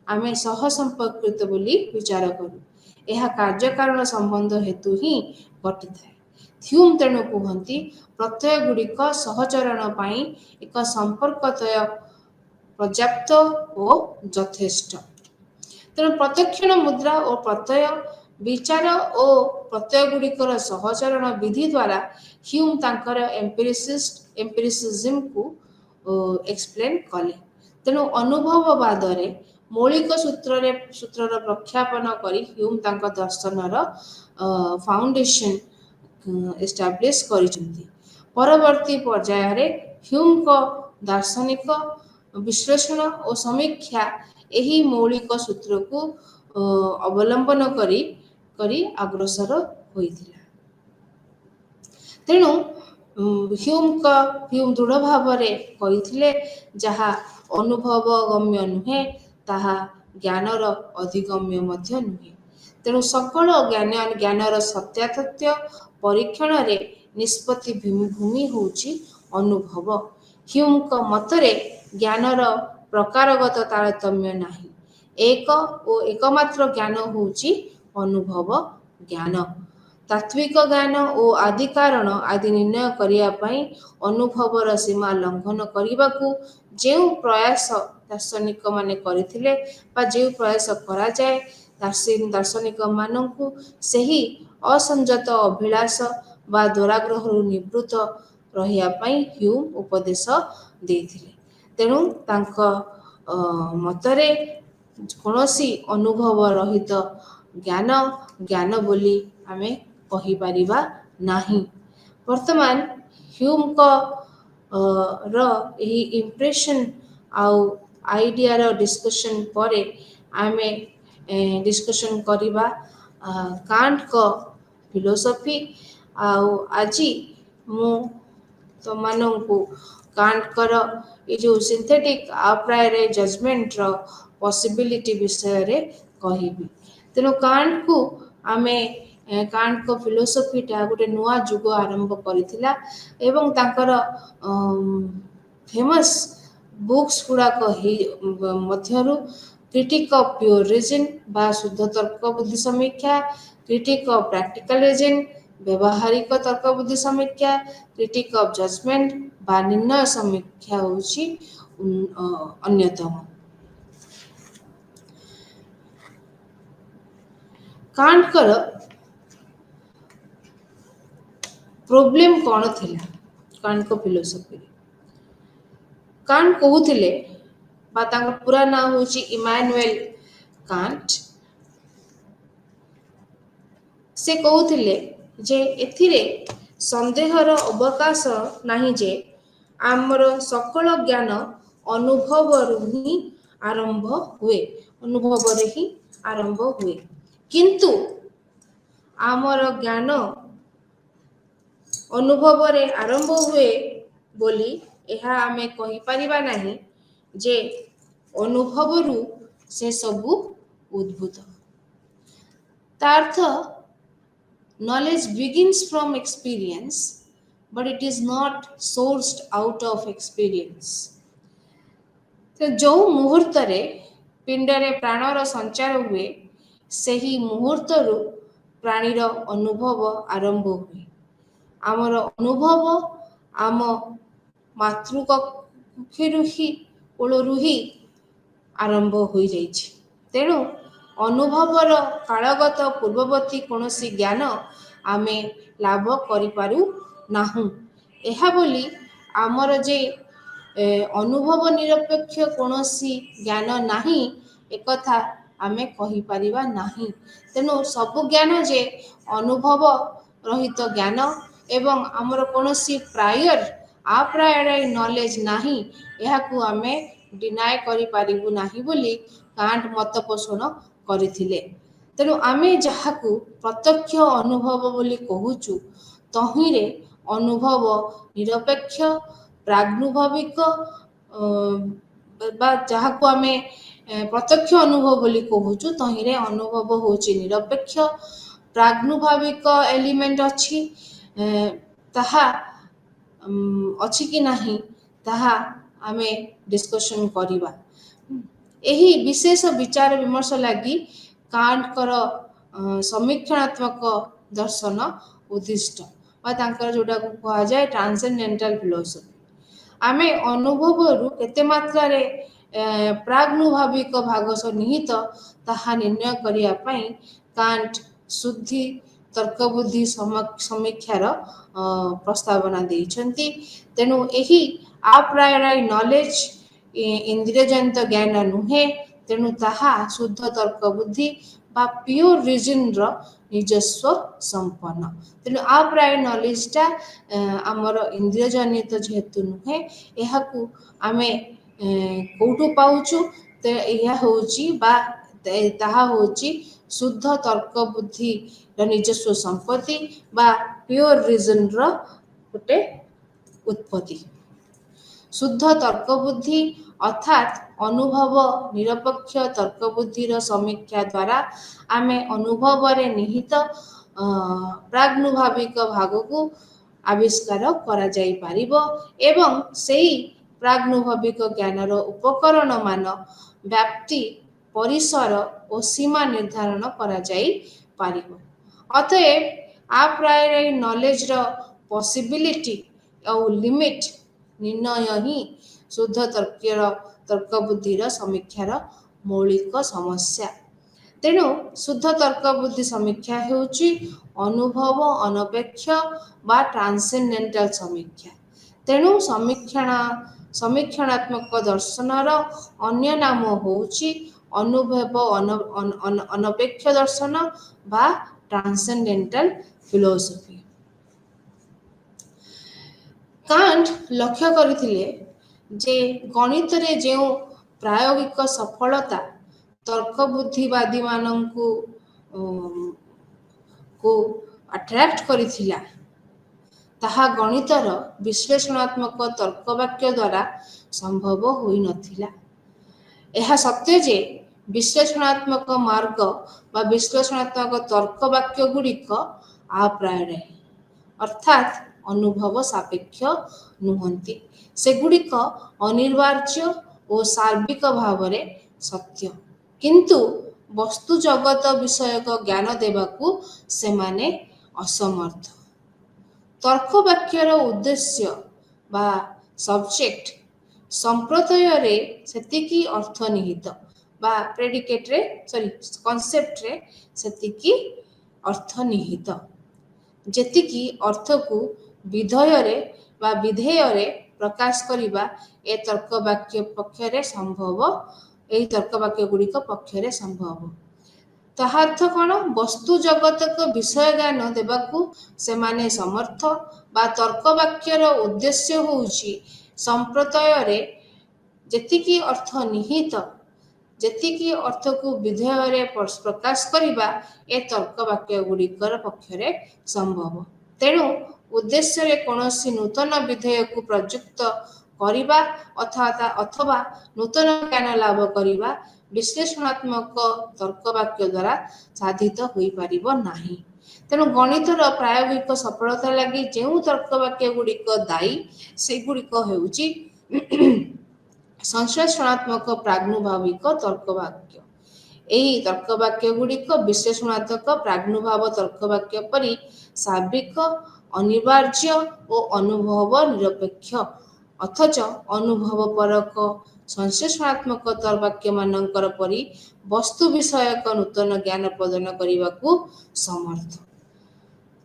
ଆମେ ସହ ସମ୍ପର୍କିତ ବୋଲି ବିଚାର କରୁ। ଏହା କାର୍ଯ୍ୟକାରଣ ସମ୍ବନ୍ଧ ହେତୁ ହିଁ ଘଟିଥାଏ। ହ୍ୟୁମ ତେଣୁ କୁହନ୍ତି, ପ୍ରତ୍ୟୟଗୁଡ଼ିକ ସହଚରଣ ପାଇଁ ଏକ ସମ୍ପର୍କତ୍ରୟ ପର୍ଯ୍ୟାପ୍ତ ଓ ଯଥେଷ୍ଟ। ତେଣୁ ପ୍ରତ୍ୟକ୍ଷଣ ମୁଦ୍ରା ଓ ପ୍ରତ୍ୟୟ ବିଚାର ଓ ପ୍ରତ୍ୟୟଗୁଡ଼ିକର ସହଚରଣ ବିଧି ଦ୍ୱାରା ହ୍ୟୁମ ତାଙ୍କର ଏମ୍ପିରିସିଜିମକୁ ଏକ୍ସପ୍ଲେନ୍ କଲେ। ତେଣୁ ଅନୁଭବବାଦରେ ମୌଳିକ ସୂତ୍ରର ପ୍ରଖ୍ୟାପନ କରି ହ୍ୟୁମ ତାଙ୍କ ଦର୍ଶନର ଫାଉଣ୍ଡେସନ୍ ଏଷ୍ଟାବ୍ଲିଶ କରିଛନ୍ତି। ପରବର୍ତ୍ତୀ ପର୍ଯ୍ୟାୟରେ ହ୍ୟୁମଙ୍କ ଦାର୍ଶନିକ ବିଶ୍ଳେଷଣ ଓ ସମୀକ୍ଷା ଏହି ମୌଳିକ ସୂତ୍ରକୁ ଅବଲମ୍ବନ କରି ଅଗ୍ରସର ହୋଇଥିଲା। ତେଣୁ ହ୍ୟୁମ ଦୃଢ଼ ଭାବରେ କହିଥିଲେ, ଯାହା ଅନୁଭବଗମ୍ୟ ନୁହେଁ ତାହା ଜ୍ଞାନର ଅଧିଗମ୍ୟ ମଧ୍ୟ ନୁହେଁ। ତେଣୁ ସକଳ ଜ୍ଞାନର ସତ୍ୟାସତ୍ୟ ପରୀକ୍ଷଣରେ ନିଷ୍ପତ୍ତି ଭୂମି ହେଉଛି ଅନୁଭବ। ହ୍ୟୁମଙ୍କ ମତରେ ଜ୍ଞାନର ପ୍ରକାରଗତ ତାରତମ୍ୟ ନାହିଁ। ଏକ ଓ ଏକମାତ୍ର ଜ୍ଞାନ ହେଉଛି ଅନୁଭବ ଜ୍ଞାନ। ତାତ୍ତ୍ୱିକ ଜ୍ଞାନ ଓ ଆଦି କାରଣ ଆଦି ନିର୍ଣ୍ଣୟ କରିବା ପାଇଁ ଅନୁଭବର ସୀମା ଲଙ୍ଘନ କରିବାକୁ ଯେଉଁ ପ୍ରୟାସ ଦାର୍ଶନିକମାନେ କରିଥିଲେ ବା ଯେଉଁ ପ୍ରୟାସ କରାଯାଏ, ଦାର୍ଶନିକମାନଙ୍କୁ ସେହି ଅସଂଯତ ଅଭିଳାଷ ବା ଦୁରାଗ୍ରହରୁ ନିବୃତ୍ତ ରହିବା ପାଇଁ ହ୍ୟୁମ୍ ଉପଦେଶ ଦେଇଥିଲେ। ତେଣୁ ତାଙ୍କ ମତରେ କୌଣସି ଅନୁଭବ ରହିତ ଜ୍ଞାନ ଜ୍ଞାନ ବୋଲି ଆମେ କହିପାରିବା ନାହିଁ। ବର୍ତ୍ତମାନ ହ୍ୟୁମ୍ଙ୍କ ର ଏହି ଇମ୍ପ୍ରେସନ୍ ଆଉ ଆଇଡ଼ିଆର ଡିସ୍କସନ୍ ପରେ ଆମେ ଡିସ୍କସନ୍ କରିବା କାଣ୍ଟଙ୍କ ଫିଲୋସଫି। ଆଉ ଆଜି ମୁଁ ତମମାନଙ୍କୁ କାଣ୍ଟଙ୍କର ଏ ଯେଉଁ ସିନ୍ଥେଟିକ୍ ଆପ୍ରାୟର ଜଜମେଣ୍ଟର ପସିବିଲିଟି ବିଷୟରେ କହିବି। ତେଣୁ କାଣ୍ଟକୁ ଆମେ କାଣ୍ଟଙ୍କ ଫିଲୋସଫିଟା ଗୋଟେ ନୂଆ ଯୁଗ ଆରମ୍ଭ କରିଥିଲା ଏବଂ ତାଙ୍କର ଫେମସ୍ ବୁକ୍ସ ଗୁଡ଼ାକ ମଧ୍ୟରୁ କ୍ରିଟିକ୍ ଅଫ୍ ପ୍ୟୁର୍ ରିଜନ୍ ବା ଶୁଦ୍ଧ ତର୍କ ବୁଦ୍ଧି ସମୀକ୍ଷା, କ୍ରିଟିକ୍ ଅଫ୍ ପ୍ରାକ୍ଟିକାଲ ରିଜନ୍ ବ୍ୟବହାରିକ ତର୍କ ବୁଦ୍ଧି ସମୀକ୍ଷା, କ୍ରିଟିକ୍ ଅଫ୍ ଜଜମେଣ୍ଟ ବା ନିର୍ଣ୍ଣୟ ସମୀକ୍ଷା ହେଉଛି ଅନ୍ୟତମ। କାଣ୍ଟଙ୍କର ପ୍ରୋବ୍ଲେମ କ'ଣ ଥିଲା କାଣ୍ଟଙ୍କ ଫିଲୋସଫିରେ? କାଣ୍ଟ କହୁଥିଲେ ବା ତାଙ୍କ ପୁରା ନାଁ ହେଉଛି ଇମାନୁଏଲ କାଣ୍ଟ। ସେ କହୁଥିଲେ ଯେ ଏଥିରେ ସନ୍ଦେହର ଅବକାଶ ନାହିଁ ଯେ ଆମର ସକଳ ଜ୍ଞାନ ଅନୁଭବରେ ହିଁ ଆରମ୍ଭ ହୁଏ। କିନ୍ତୁ ଆମର ଜ୍ଞାନ ଅନୁଭବରେ ଆରମ୍ଭ ହୁଏ ବୋଲି ଏହା ଆମେ କହିପାରିବା ନାହିଁ ଯେ ଅନୁଭବରୁ ସେସବୁ ଉଦ୍ଭୂତ। ତା ଅର୍ଥ knowledge begins from experience but it is not sourced out of experience। ଯେଉଁ ମୁହୂର୍ତ୍ତରେ ପିଣ୍ଡରେ ପ୍ରାଣର ସଞ୍ଚାର ହୁଏ ସେହି ମୁହୂର୍ତ୍ତରୁ ପ୍ରାଣୀର ଅନୁଭବ ଆରମ୍ଭ ହୁଏ। ଆମର ଅନୁଭବ ଆମ ମାତୃକୂଳରୁ ହିଁ ଆରମ୍ଭ ହୋଇଯାଇଛି। ତେଣୁ ଅନୁଭବର କାଳଗତ ପୂର୍ବବର୍ତ୍ତୀ କୌଣସି ଜ୍ଞାନ ଆମେ ଲାଭ କରିପାରୁ ନାହୁଁ। ଏହା ବୋଲି ଆମର ଯେ ଅନୁଭବ ନିରପେକ୍ଷ କୌଣସି ଜ୍ଞାନ ନାହିଁ ଏକଥା ଆମେ କହିପାରିବା ନାହିଁ। ତେଣୁ ସବୁ ଜ୍ଞାନ ଯେ ଅନୁଭବ ରହିତ ଜ୍ଞାନ ଏବଂ ଆମର କୌଣସି ଆପ୍ରାୟର ନଲେଜ ନାହିଁ ଏହାକୁ ଆମେ ଡିନାଏ କରିପାରିବୁ ନାହିଁ ବୋଲି କାଣ୍ଟ ମତ ପୋଷଣ କରିଥିଲେ। ତେଣୁ ଆମେ ଯାହାକୁ ପ୍ରତ୍ୟକ୍ଷ ଅନୁଭବ ବୋଲି କହୁଛୁ ତହିଁରେ ଅନୁଭବ ନିରପେକ୍ଷ ପ୍ରାଗ୍ନୁଭବିକ ବା ଯାହାକୁ ଆମେ ପ୍ରତ୍ୟକ୍ଷ ଅନୁଭବ ବୋଲି କହୁଛୁ ତହିଁରେ ଅନୁଭବ ହେଉଛି ନିରପେକ୍ଷ। ପ୍ରାଗ୍ନୁଭାବିକ ଏଲିମେଣ୍ଟ ଅଛି, ତାହା ଅଛି କି ନାହିଁ ତାହା ଆମେ ଡିସ୍କସନ୍ କରିବା। ଏହି ବିଶେଷ ବିଚାର ବିମର୍ଶ ଲାଗି କାଣ୍ଟଙ୍କର ସମୀକ୍ଷଣାତ୍ମକ ଦର୍ଶନ ଉଦ୍ଦିଷ୍ଟ ବା ତାଙ୍କର ଯେଉଁଟାକୁ କୁହାଯାଏ ଟ୍ରାନ୍ସେଣ୍ଡେଣ୍ଟାଲ ଫିଲୋସଫି। ଆମେ ଅନୁଭବରୁ କେତେ ମାତ୍ରାରେ ପ୍ରାଗ୍ନୁଭାବିକ ଭାଗ ନିହିତ ତାହା ନିର୍ଣ୍ଣୟ କରିବା ପାଇଁ କାଣ୍ଟ ଶୁଦ୍ଧି ତର୍କ ବୁଦ୍ଧି ସମୀକ୍ଷାର ପ୍ରସ୍ତାବନା ଦେଇଛନ୍ତି। ତେଣୁ ଏହି ଆପ୍ରାୟର ନଲେଜ ଇନ୍ଦ୍ରିୟଜନିତ ଜ୍ଞାନ ନୁହେଁ, ତେଣୁ ତାହା ଶୁଦ୍ଧ ତର୍କ ବୁଦ୍ଧି ବା ପିଓର ରିଜନର ନିଜସ୍ୱ ସମ୍ପନ୍ନ। ତେଣୁ ଆପ୍ରାୟର ନଲେଜଟା ଆମର ଇନ୍ଦ୍ରିୟଜନିତ ଯେହେତୁ ନୁହେଁ ଏହାକୁ ଆମେ କେଉଁଠୁ ପାଉଛୁ ଏହା ହେଉଛି ବା ତାହା ହେଉଛି ଶୁଦ୍ଧ ତର୍କ ବୁଦ୍ଧିର ନିଜସ୍ୱ ସମ୍ପତ୍ତି ବା ପିଓର ରିଜନର ଗୋଟେ ଉତ୍ପତ୍ତି। ଶୁଦ୍ଧ ତର୍କ ବୁଦ୍ଧି ଅର୍ଥାତ୍ ଅନୁଭବ ନିରପେକ୍ଷ ତର୍କ ବୁଦ୍ଧିର ସମୀକ୍ଷା ଦ୍ୱାରା ଆମେ ଅନୁଭବରେ ନିହିତ ପ୍ରାଗ୍ନୁଭାବିକ ଭାଗକୁ ଆବିଷ୍କାର କରାଯାଇପାରିବ ଏବଂ ସେହି ପ୍ରାଗ୍ନୁଭବିକ ଜ୍ଞାନର ଉପକରଣ ମାନ ବ୍ୟାପ୍ତି ପରିସର ଓ ସୀମା ନିର୍ଦ୍ଧାରଣ କରାଯାଇପାରିବ। ଅତଏବ ଆ ପ୍ରାୟୋରୀ ନଲେଜର ପସିବିଲିଟି ଆଉ ଲିମିଟ ନିର୍ଣ୍ଣୟ ହିଁ ଶୁଦ୍ଧ ତର୍କ ବୁଦ୍ଧିର ସମୀକ୍ଷାର ମୌଳିକ ସମସ୍ୟା। ତେଣୁ ଶୁଦ୍ଧ ତର୍କ ବୁଦ୍ଧି ସମୀକ୍ଷା ହେଉଛି ଅନୁଭବ ଅନପେକ୍ଷ ବା ଟ୍ରାନ୍ସେଣ୍ଡେଣ୍ଟାଲ ସମୀକ୍ଷା। ତେଣୁ ସମୀକ୍ଷଣାତ୍ମକ ଦର୍ଶନର ଅନ୍ୟ ନାମ ହେଉଛି ଅନୁଭବ ଅନପେକ୍ଷ ଦର୍ଶନ ବା ଟ୍ରାନ୍ସେଣ୍ଡେଣ୍ଟାଲ ଫିଲୋସଫି। କାଣ୍ଟ ଲକ୍ଷ୍ୟ କରିଥିଲେ ଯେ ଗଣିତରେ ଯେଉଁ ପ୍ରାୟୋଗିକ ସଫଳତା ତର୍କ ବୁଦ୍ଧିବାଦୀମାନଙ୍କୁ ଆଟ୍ରାକ୍ଟ କରିଥିଲା, ତାହା ଗଣିତର ବିଶ୍ଳେଷଣାତ୍ମକ ତର୍କବାକ୍ୟ ଦ୍ୱାରା ସମ୍ଭବ ହୋଇନଥିଲା। ଏହା ସତ୍ୟ ଯେ ବିଶ୍ଳେଷଣାତ୍ମକ ମାର୍ଗ ବା ବିଶ୍ଳେଷଣାତ୍ମକ ତର୍କ ବାକ୍ୟ ଗୁଡ଼ିକ ଆପ୍ରାୟୋରୀ ଅର୍ଥାତ୍ ଅନୁଭବ ସାପେକ୍ଷ ନୁହନ୍ତି। ସେଗୁଡ଼ିକ ଅନିବାର୍ଯ୍ୟ ଓ ସାର୍ବିକ ଭାବରେ ସତ୍ୟ, କିନ୍ତୁ ବସ୍ତୁ ଜଗତ ବିଷୟକ ଜ୍ଞାନ ଦେବାକୁ ସେମାନେ ଅସମର୍ଥ। ତର୍କ ବାକ୍ୟର ଉଦ୍ଦେଶ୍ୟ ବା ସବଜେକ୍ଟ ସମ୍ପ୍ରତ୍ୟୟରେ ସେତିକି ଅର୍ଥ ନିହିତ ବା କନସେପ୍ଟରେ ସେତିକି ଅର୍ଥ ନିହିତ, ଯେତିକି ଅର୍ଥକୁ ବିଧେୟରେ ବା ବିଧେୟରେ ପ୍ରକାଶ କରିବା ଏହି ତର୍କ ବାକ୍ୟ ଗୁଡ଼ିକ ପକ୍ଷରେ ସମ୍ଭବ। ତାହା ଅର୍ଥ କ'ଣ? ବସ୍ତୁ ଜଗତକ ବିଷୟ ଜ୍ଞାନ ଦେବାକୁ ସେମାନେ ସମର୍ଥ ବା ତର୍କ ବାକ୍ୟର ଉଦ୍ଦେଶ୍ୟ ହେଉଛି ସମ୍ପ୍ରତ୍ୟୟରେ ଯେତିକି ଅର୍ଥ ନିହିତ, ଯେତିକି ଅର୍ଥକୁ ବିଧେୟରେ ପ୍ରକାଶ କରିବା ଏ ତର୍କ ବାକ୍ୟ ଗୁଡ଼ିକର ପକ୍ଷରେ ସମ୍ଭବ। ତେଣୁ ଉଦ୍ଦେଶ୍ୟରେ କୌଣସି ନୂତନ ବିଧେୟକୁ ପ୍ରଯୁକ୍ତ କରିବା ଅଥବା ନୂତନ ଜ୍ଞାନ ଲାଭ କରିବା ବିଶ୍ଳେଷଣାତ୍ମକ ତର୍କ ବାକ୍ୟ ଦ୍ୱାରା ସାଧିତ ହୋଇପାରିବ ନାହିଁ। ତେଣୁ ଗଣିତର ପ୍ରାୟୋଗିକ ସଫଳତା ଲାଗି ଯେଉଁ ତର୍କ ବାକ୍ୟ ଗୁଡ଼ିକ ଦାୟୀ, ସେଗୁଡ଼ିକ ହେଉଛି ସଂଶ୍ଳେଷଣାତ୍ମକ ପ୍ରାଗ୍ନୁଭାବିକ ତର୍କ ବାକ୍ୟ। ଏହି ତର୍କ ବାକ୍ୟ ଗୁଡ଼ିକ ବିଶ୍ଳେଷଣାତ୍ମକ ପ୍ରାଗ୍ନୁଭାବ ତର୍କ ବାକ୍ୟ ପରି ସାର୍ବିକ, ଅନିବାର୍ଯ୍ୟ ଓ ଅନୁଭବ ନିରପେକ୍ଷ, ଅଥଚ ଅନୁଭବ ପରକ ସଂଶ୍ଳେଷଣାତ୍ମକ ବାକ୍ୟମାନଙ୍କର ପରି ବସ୍ତୁ ବିଷୟକ ନୂତନ ଜ୍ଞାନ ପ୍ରଦାନ କରିବାକୁ ସମର୍ଥ।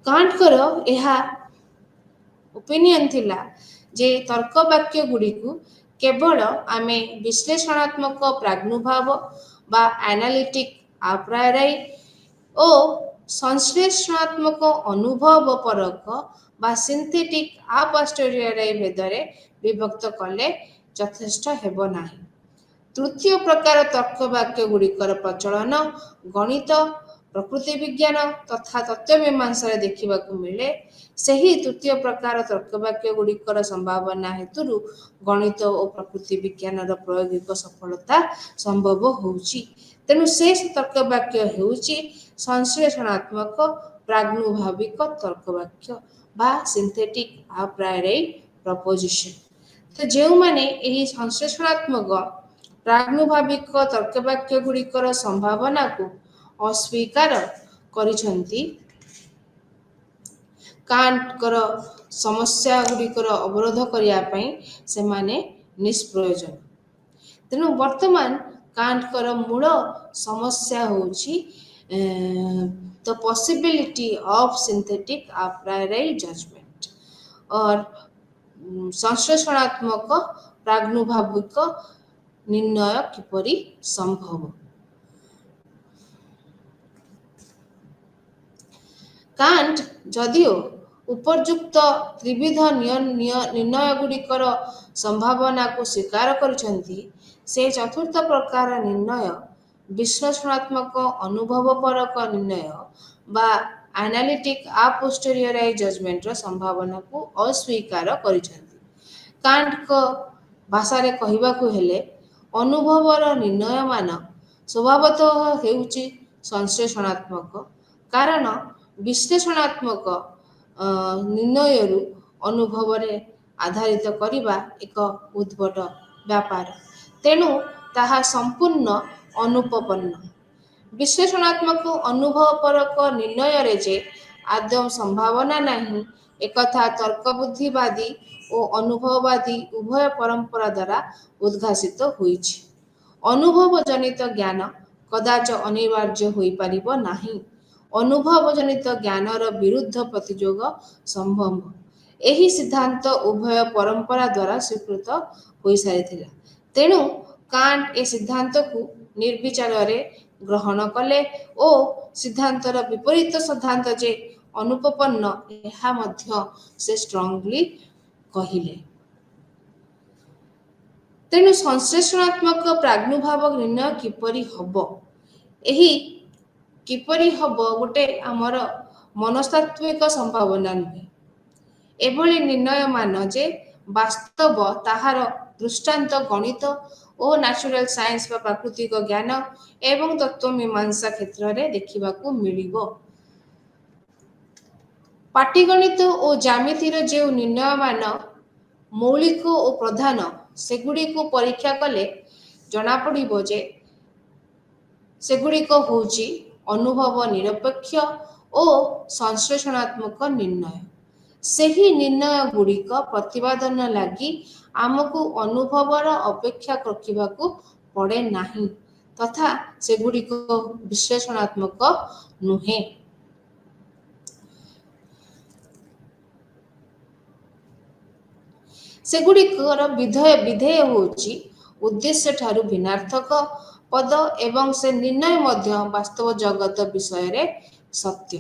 କାଣ୍ଟଙ୍କର ଏହା ଓପିନିଅନ ଥିଲା ଯେ ତର୍କ ବାକ୍ୟ ଗୁଡ଼ିକୁ କେବଳ ଆମେ ବିଶ୍ଳେଷଣାତ୍ମକ ପ୍ରାଗ୍ନୁଭାବ ବା ଆନାଲିଟିକ ଆପ୍ରାୟୋରୀ ଓ ସଂଶ୍ଳେଷଣାତ୍ମକ ଅନୁଭବ ପରକ ବା ସିନ୍ଥେଟିକ ଆପୋଷ୍ଟେରିୟରି ଭେଦରେ ବିଭକ୍ତ କଲେ ଯଥେଷ୍ଟ ହେବ ନାହିଁ। ତୃତୀୟ ପ୍ରକାର ତର୍କ ବାକ୍ୟ ଗୁଡ଼ିକର ପ୍ରଚଳନ ଗଣିତ, ପ୍ରକୃତି ବିଜ୍ଞାନ ତଥା ତତ୍ତ୍ୱମୀମାଂସାରେ ଦେଖିବାକୁ ମିଳେ। ସେହି ତୃତୀୟ ପ୍ରକାର ତର୍କ ବାକ୍ୟ ଗୁଡ଼ିକର ସମ୍ଭାବନା ହେତୁରୁ ଗଣିତ ଓ ପ୍ରକୃତି ବିଜ୍ଞାନର ପ୍ରାୟୋଗିକ ସଫଳତା ସମ୍ଭବ ହେଉଛି। ତେଣୁ ସେ ତର୍କ ବାକ୍ୟ ହେଉଛି ସଂଶ୍ଳେଷଣାତ୍ମକ ପ୍ରାଗ୍ନୁଭାବିକ ତର୍କ ବାକ୍ୟ ବା ସିନ୍ଥେଟିକ ଆପ୍ରାୟୋରୀ ପ୍ରପୋଜିସନ। ତ ଯେଉଁମାନେ ଏହି ସଂଶ୍ଳେଷଣାତ୍ମକ ପ୍ରାଗ୍ନୁଭାବିକ ତର୍କ ବାକ୍ୟ ଗୁଡ଼ିକର ସମ୍ଭାବନାକୁ ଅସ୍ୱୀକାର କରିଛନ୍ତି, କାଣ୍ଟଙ୍କର ସମସ୍ୟା ଗୁଡ଼ିକର ଅବରୋଧ କରିବା ପାଇଁ ସେମାନେ ନିଷ୍ପ୍ରୟୋଜନ। ତେଣୁ ବର୍ତ୍ତମାନ କାଣ୍ଟଙ୍କର ମୂଳ ସମସ୍ୟା ହେଉଛି the possibility of synthetic a priori judgment or ସଂଶ୍ଳେଷଣାତ୍ମକ ପ୍ରାଗ୍ନୁଭାବିକ ନିର୍ଣ୍ଣୟ କିପରି ସମ୍ଭବ। କାଣ୍ଟ ଯଦିଓ ଉପର୍ଯ୍ୟୁକ୍ତ ତ୍ରିବିଧ ନିର୍ଣ୍ଣୟ ଗୁଡ଼ିକର ସମ୍ଭାବନାକୁ ସ୍ୱୀକାର କରିଛନ୍ତି, ସେ ଚତୁର୍ଥ ପ୍ରକାର ନିର୍ଣ୍ଣୟ ବିଶ୍ଳେଷଣାତ୍ମକ ଅନୁଭବପରକ ନିର୍ଣ୍ଣୟ ବା ଆନାଲିଟିକ ଆପୋଷ୍ଟେରିୟରି ଜଜମେଣ୍ଟର ସମ୍ଭାବନାକୁ ଅସ୍ୱୀକାର କରିଛନ୍ତି। କାଣ୍ଟଙ୍କ ଭାଷାରେ କହିବାକୁ ହେଲେ, ଅନୁଭବର ନିର୍ଣ୍ଣୟମାନ ସ୍ୱଭାବତଃ ହେଉଛି ସଂଶ୍ଳେଷଣାତ୍ମକ, କାରଣ ବିଶ୍ଳେଷଣାତ୍ମକ ନିର୍ଣ୍ଣୟରୁ ଅନୁଭବରେ ଆଧାରିତ କରିବା ଏକ ଉଦ୍ଭଟ ବ୍ୟାପାର। ତେଣୁ ତାହା ସମ୍ପୂର୍ଣ୍ଣ ଅନୁପପନ୍ନ। ବିଶ୍ଳେଷଣାତ୍ମକ ଅନୁଭବପରକ ନିର୍ଣ୍ଣୟରେ ଯେ ଆଦୌ ସମ୍ଭାବନା ନାହିଁ, ଏକଥା ତର୍କବୁଦ୍ଧିବାଦୀ ଓ ଅନୁଭବବାଦୀ ଉଭୟ ପରମ୍ପରା ଦ୍ୱାରା ଉଦ୍ଘାସିତ ହୋଇଛି। ଅନୁଭବଜନିତ ଜ୍ଞାନ କଦାଚ ଅନିବାର୍ଯ୍ୟ ହୋଇପାରିବ ନାହିଁ। ଅନୁଭବଜନିତ ଜ୍ଞାନର ବିରୁଦ୍ଧ ପ୍ରତିଯୋଗ ସମ୍ଭବ। ଏହି ସିଦ୍ଧାନ୍ତ ଉଭୟ ପରମ୍ପରା ଦ୍ୱାରା ସ୍ୱୀକୃତ ହୋଇସାରିଥିଲା। ତେଣୁ କାଣ୍ଟ ଏ ସିଦ୍ଧାନ୍ତକୁ ନିର୍ବିଚାରରେ ଗ୍ରହଣ କଲେ ଓ ସିଦ୍ଧାନ୍ତର ବିପରୀତ ସିଦ୍ଧାନ୍ତ ଯେ ଅନୁପପନ୍ନ, ଏହା ମଧ୍ୟ ସେ ଷ୍ଟ୍ରଙ୍ଗଲି କହିଲେ। ତେଣୁ ସଂଶ୍ଳେଷଣାତ୍ମକ ପ୍ରାଦୁର୍ଭାବ ନିର୍ଣ୍ଣୟ କିପରି ହେବ? ଏହି କିପରି ହେବ ଗୋଟେ ଆମର ମନସ୍ତାତ୍ତ୍ୱିକ ସମ୍ଭାବନା ନୁହେଁ। ଏଭଳି ନିର୍ଣ୍ଣୟମାନ ଯେ ବାସ୍ତବ, ତାହାର ଦୃଷ୍ଟାନ୍ତ ଗଣିତ ଓ ନ୍ୟାଚୁରାଲ ସାଇନ୍ସ ବା ପ୍ରାକୃତିକ ଜ୍ଞାନ ଏବଂ ତତ୍ତ୍ୱମୀମାଂସା କ୍ଷେତ୍ରରେ ଦେଖିବାକୁ ମିଳିବ। ପାଟିଗଣିତ ଓ ଜ୍ୟାମିତିର ଯେଉଁ ନିର୍ଣ୍ଣୟମାନ ମୌଳିକ ଓ ପ୍ରଧାନ, ସେଗୁଡ଼ିକୁ ପରୀକ୍ଷା କଲେ ଜଣାପଡ଼ିବ ଯେ ସେଗୁଡ଼ିକ ହେଉଛି ଅନୁଭବ ନିରପେକ୍ଷ ଓ ସଂଶ୍ଳେଷଣାତ୍ମକ ନିର୍ଣ୍ଣୟ। ସେହି ନିର୍ଣ୍ଣୟଗୁଡ଼ିକ ପ୍ରତିପାଦନ ଲାଗି ଆମକୁ ଅନୁଭବର ଅପେକ୍ଷା ରଖିବାକୁ ପଡ଼େ ନାହିଁ ତଥା ସେଗୁଡ଼ିକ ବିଶ୍ଳେଷଣାତ୍ମକ ନୁହେଁ। ସେଗୁଡ଼ିକର ବିଧେୟ ହେଉଛି ଉଦ୍ଦେଶ୍ୟଠାରୁ ଭିନ୍ନାର୍ଥକ ପଦ ଏବଂ ସେ ନିର୍ଣ୍ଣୟ ମଧ୍ୟ ବାସ୍ତବ ଜଗତ ବିଷୟରେ ସତ୍ୟ।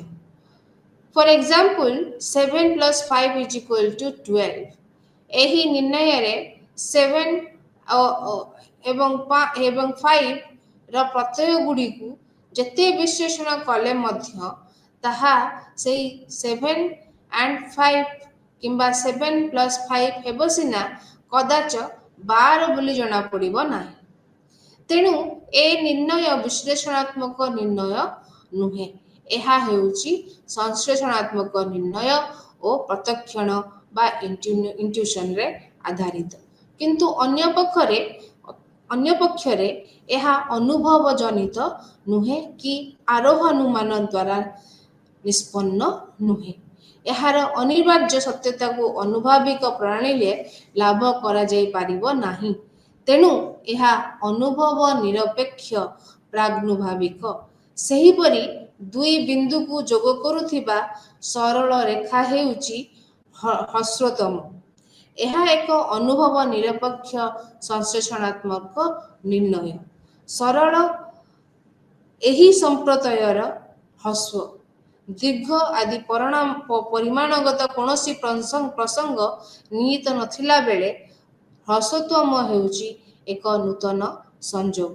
ଫର ଏକ୍ସାମ୍ପଲ, 7 + 5 = 12। ଏହି ନିର୍ଣ୍ଣୟରେ 7 ଏବଂ 5ର ପ୍ରତ୍ୟୟଗୁଡ଼ିକୁ ଯେତେ ବିଶ୍ଳେଷଣ କଲେ ମଧ୍ୟ ତାହା ସେହି 7 and 5 କିମ୍ବା 7 + 5 ହେବ ସିନା, କଦାଚ 12 ବୋଲି ଜଣାପଡ଼ିବ ନାହିଁ। ତେଣୁ ଏ ନିର୍ଣ୍ଣୟ ବିଶ୍ଳେଷଣାତ୍ମକ ନିର୍ଣ୍ଣୟ ନୁହେଁ, ଏହା ହେଉଛି ସଂଶ୍ଳେଷଣାତ୍ମକ ନିର୍ଣ୍ଣୟ ଓ ପ୍ରତ୍ୟକ୍ଷଣ ବା ଇଣ୍ଟ୍ୟୁସନରେ ଆଧାରିତ। କିନ୍ତୁ ଅନ୍ୟପକ୍ଷରେ ଏହା ଅନୁଭବଜନିତ ନୁହେଁ କି ଆରୋହାନୁମାନ ଦ୍ୱାରା ନିଷ୍ପନ୍ନ ନୁହେଁ। ଏହାର ଅନିବାର୍ଯ୍ୟ ସତ୍ୟତାକୁ ଅନୁଭାବିକ ପ୍ରଣାଳୀରେ ଲାଭ କରାଯାଇପାରିବ ନାହିଁ। ତେଣୁ ଏହା ଅନୁଭବ ନିରପେକ୍ଷ ପ୍ରାଗ୍ନୁଭାବିକ। ସେହିପରି ଦୁଇ ବିନ୍ଦୁକୁ ଯୋଗ କରୁଥିବା ସରଳ ରେଖା ହେଉଛି ହ୍ରସ୍ୱତମ। ଏହା ଏକ ଅନୁଭବ ନିରପେକ୍ଷ ସଂଶ୍ଳେଷଣାତ୍ମକ ନିର୍ଣ୍ଣୟ। ସରଳ ଏହି ସମ୍ପ୍ରଦାୟର ହ୍ରସ୍ୱ, ଦୀର୍ଘ ଆଦି ପରିମାଣଗତ କୌଣସି ପ୍ରସଙ୍ଗ ନିହିତ ନଥିଲା ବେଳେ ହ୍ରସ୍ୱତମ ହେଉଛି ଏକ ନୂତନ ସଂଯୋଗ।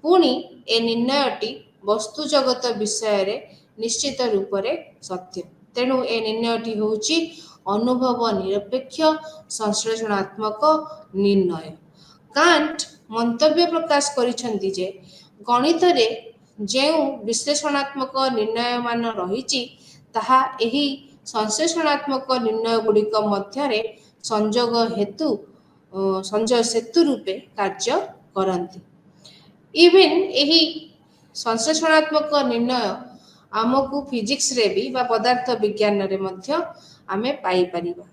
ପୁଣି ଏ ନିର୍ଣ୍ଣୟଟି ବସ୍ତୁ ଜଗତ ବିଷୟରେ ନିଶ୍ଚିତ ରୂପରେ ସତ୍ୟ। ତେଣୁ ଏ ନିର୍ଣ୍ଣୟଟି ହେଉଛି ଅନୁଭବ ନିରପେକ୍ଷ ସଂଶ୍ଳେଷଣାତ୍ମକ ନିର୍ଣ୍ଣୟ। କାଣ୍ଟ ମନ୍ତବ୍ୟ ପ୍ରକାଶ କରିଛନ୍ତି ଯେ ଗଣିତରେ ଯେଉଁ ବିଶ୍ଳେଷଣାତ୍ମକ ନିର୍ଣ୍ଣୟମାନ ରହିଛି, ତାହା ଏହି ସଂଶ୍ଳେଷଣାତ୍ମକ ନିର୍ଣ୍ଣୟଗୁଡ଼ିକ ମଧ୍ୟରେ ସଂଯୋଗ ସେତୁ ରୂପେ କାର୍ଯ୍ୟ କରନ୍ତି। ଇଭେନ୍ ଏହି ସଂଶ୍ଳେଷଣାତ୍ମକ ନିର୍ଣ୍ଣୟ ଆମକୁ ଫିଜିକ୍ସରେ ବି ବା ପଦାର୍ଥ ବିଜ୍ଞାନରେ ମଧ୍ୟ ଆମେ ପାଇପାରିବା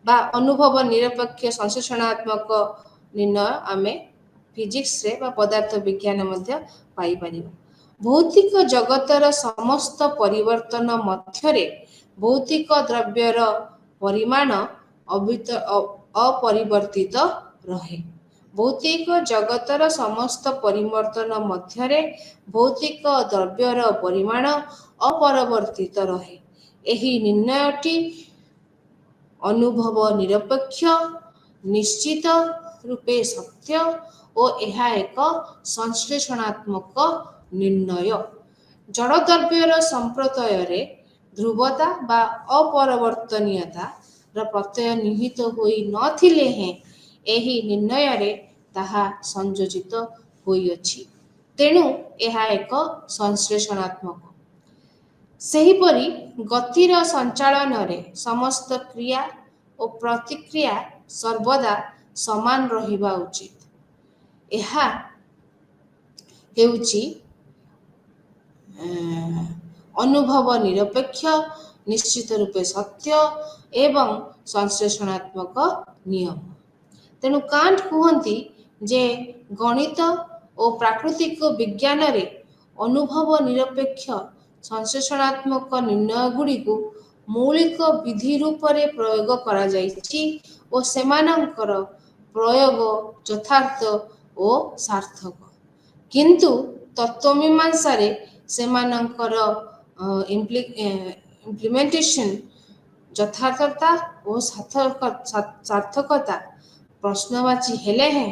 ବା ଅନୁଭବ ନିରପେକ୍ଷ ସଂଶ୍ଳେଷଣାତ୍ମକ ନିର୍ଣ୍ଣୟ ଆମେ ଫିଜିକ୍ସରେ ବା ପଦାର୍ଥ ବିଜ୍ଞାନ ମଧ୍ୟ ପାଇପାରିବା। ଭୌତିକ ଜଗତର ସମସ୍ତ ପରିବର୍ତ୍ତନ ମଧ୍ୟରେ ଭୌତିକ ଦ୍ରବ୍ୟର ପରିମାଣ ଅପରିବର୍ତ୍ତିତ ରହେ। ଭୌତିକ ଜଗତର ସମସ୍ତ ପରିବର୍ତ୍ତନ ମଧ୍ୟରେ ଭୌତିକ ଦ୍ରବ୍ୟର ପରିମାଣ ଅପରିବର୍ତ୍ତିତ ରହେ। ଏହି ନିର୍ଣ୍ଣୟଟି ଅନୁଭବ ନିରପେକ୍ଷ, ନିଶ୍ଚିତ ରୂପେ ସତ୍ୟ ଓ ଏହା ଏକ ସଂଶ୍ଳେଷଣାତ୍ମକ ନିର୍ଣ୍ଣୟ। ଜଡ଼ଦ୍ରବ୍ୟର ସମ୍ପ୍ରଦାୟରେ ଧ୍ରୁବତା ବା ଅପରିବର୍ତ୍ତନୀୟତାର ପ୍ରତ୍ୟୟ ନିହିତ ହୋଇ ନଥିଲେ ହେଁ ଏହି ନିର୍ଣ୍ଣୟରେ ତାହା ସଂଯୋଜିତ ହୋଇଅଛି। ତେଣୁ ଏହା ଏକ ସଂଶ୍ଳେଷଣାତ୍ମକ। ସେହିପରି ଗତିର ସଞ୍ଚାଳନରେ ସମସ୍ତ କ୍ରିୟା ଓ ପ୍ରତିକ୍ରିୟା ସର୍ବଦା ସମାନ ରହିବା ଉଚିତ। ଏହା ହେଉଛି ଅନୁଭବ ନିରପେକ୍ଷ, ନିଶ୍ଚିତ ରୂପେ ସତ୍ୟ ଏବଂ ସଂଶ୍ଳେଷଣାତ୍ମକ ନିୟମ। ତେଣୁ କାଣ୍ଟ କୁହନ୍ତି ଯେ ଗଣିତ ଓ ପ୍ରାକୃତିକ ବିଜ୍ଞାନରେ ଅନୁଭବ ନିରପେକ୍ଷ ସଂଶ୍ଳେଷଣାତ୍ମକ ନିର୍ଣ୍ଣୟଗୁଡ଼ିକୁ ମୌଳିକ ବିଧି ରୂପରେ ପ୍ରୟୋଗ କରାଯାଇଛି ଓ ସେମାନଙ୍କର ପ୍ରୟୋଗ ଯଥାର୍ଥ ଓ ସାର୍ଥକ। କିନ୍ତୁ ତତ୍ତ୍ୱମୀମାଂସାରେ ସେମାନଙ୍କର ଇମ୍ପ୍ଲିମେଣ୍ଟେସନ ଯଥାର୍ଥତା ଓ ସାର୍ଥକତା ପ୍ରଶ୍ନବାଚୀ ହେଲେ ହେଁ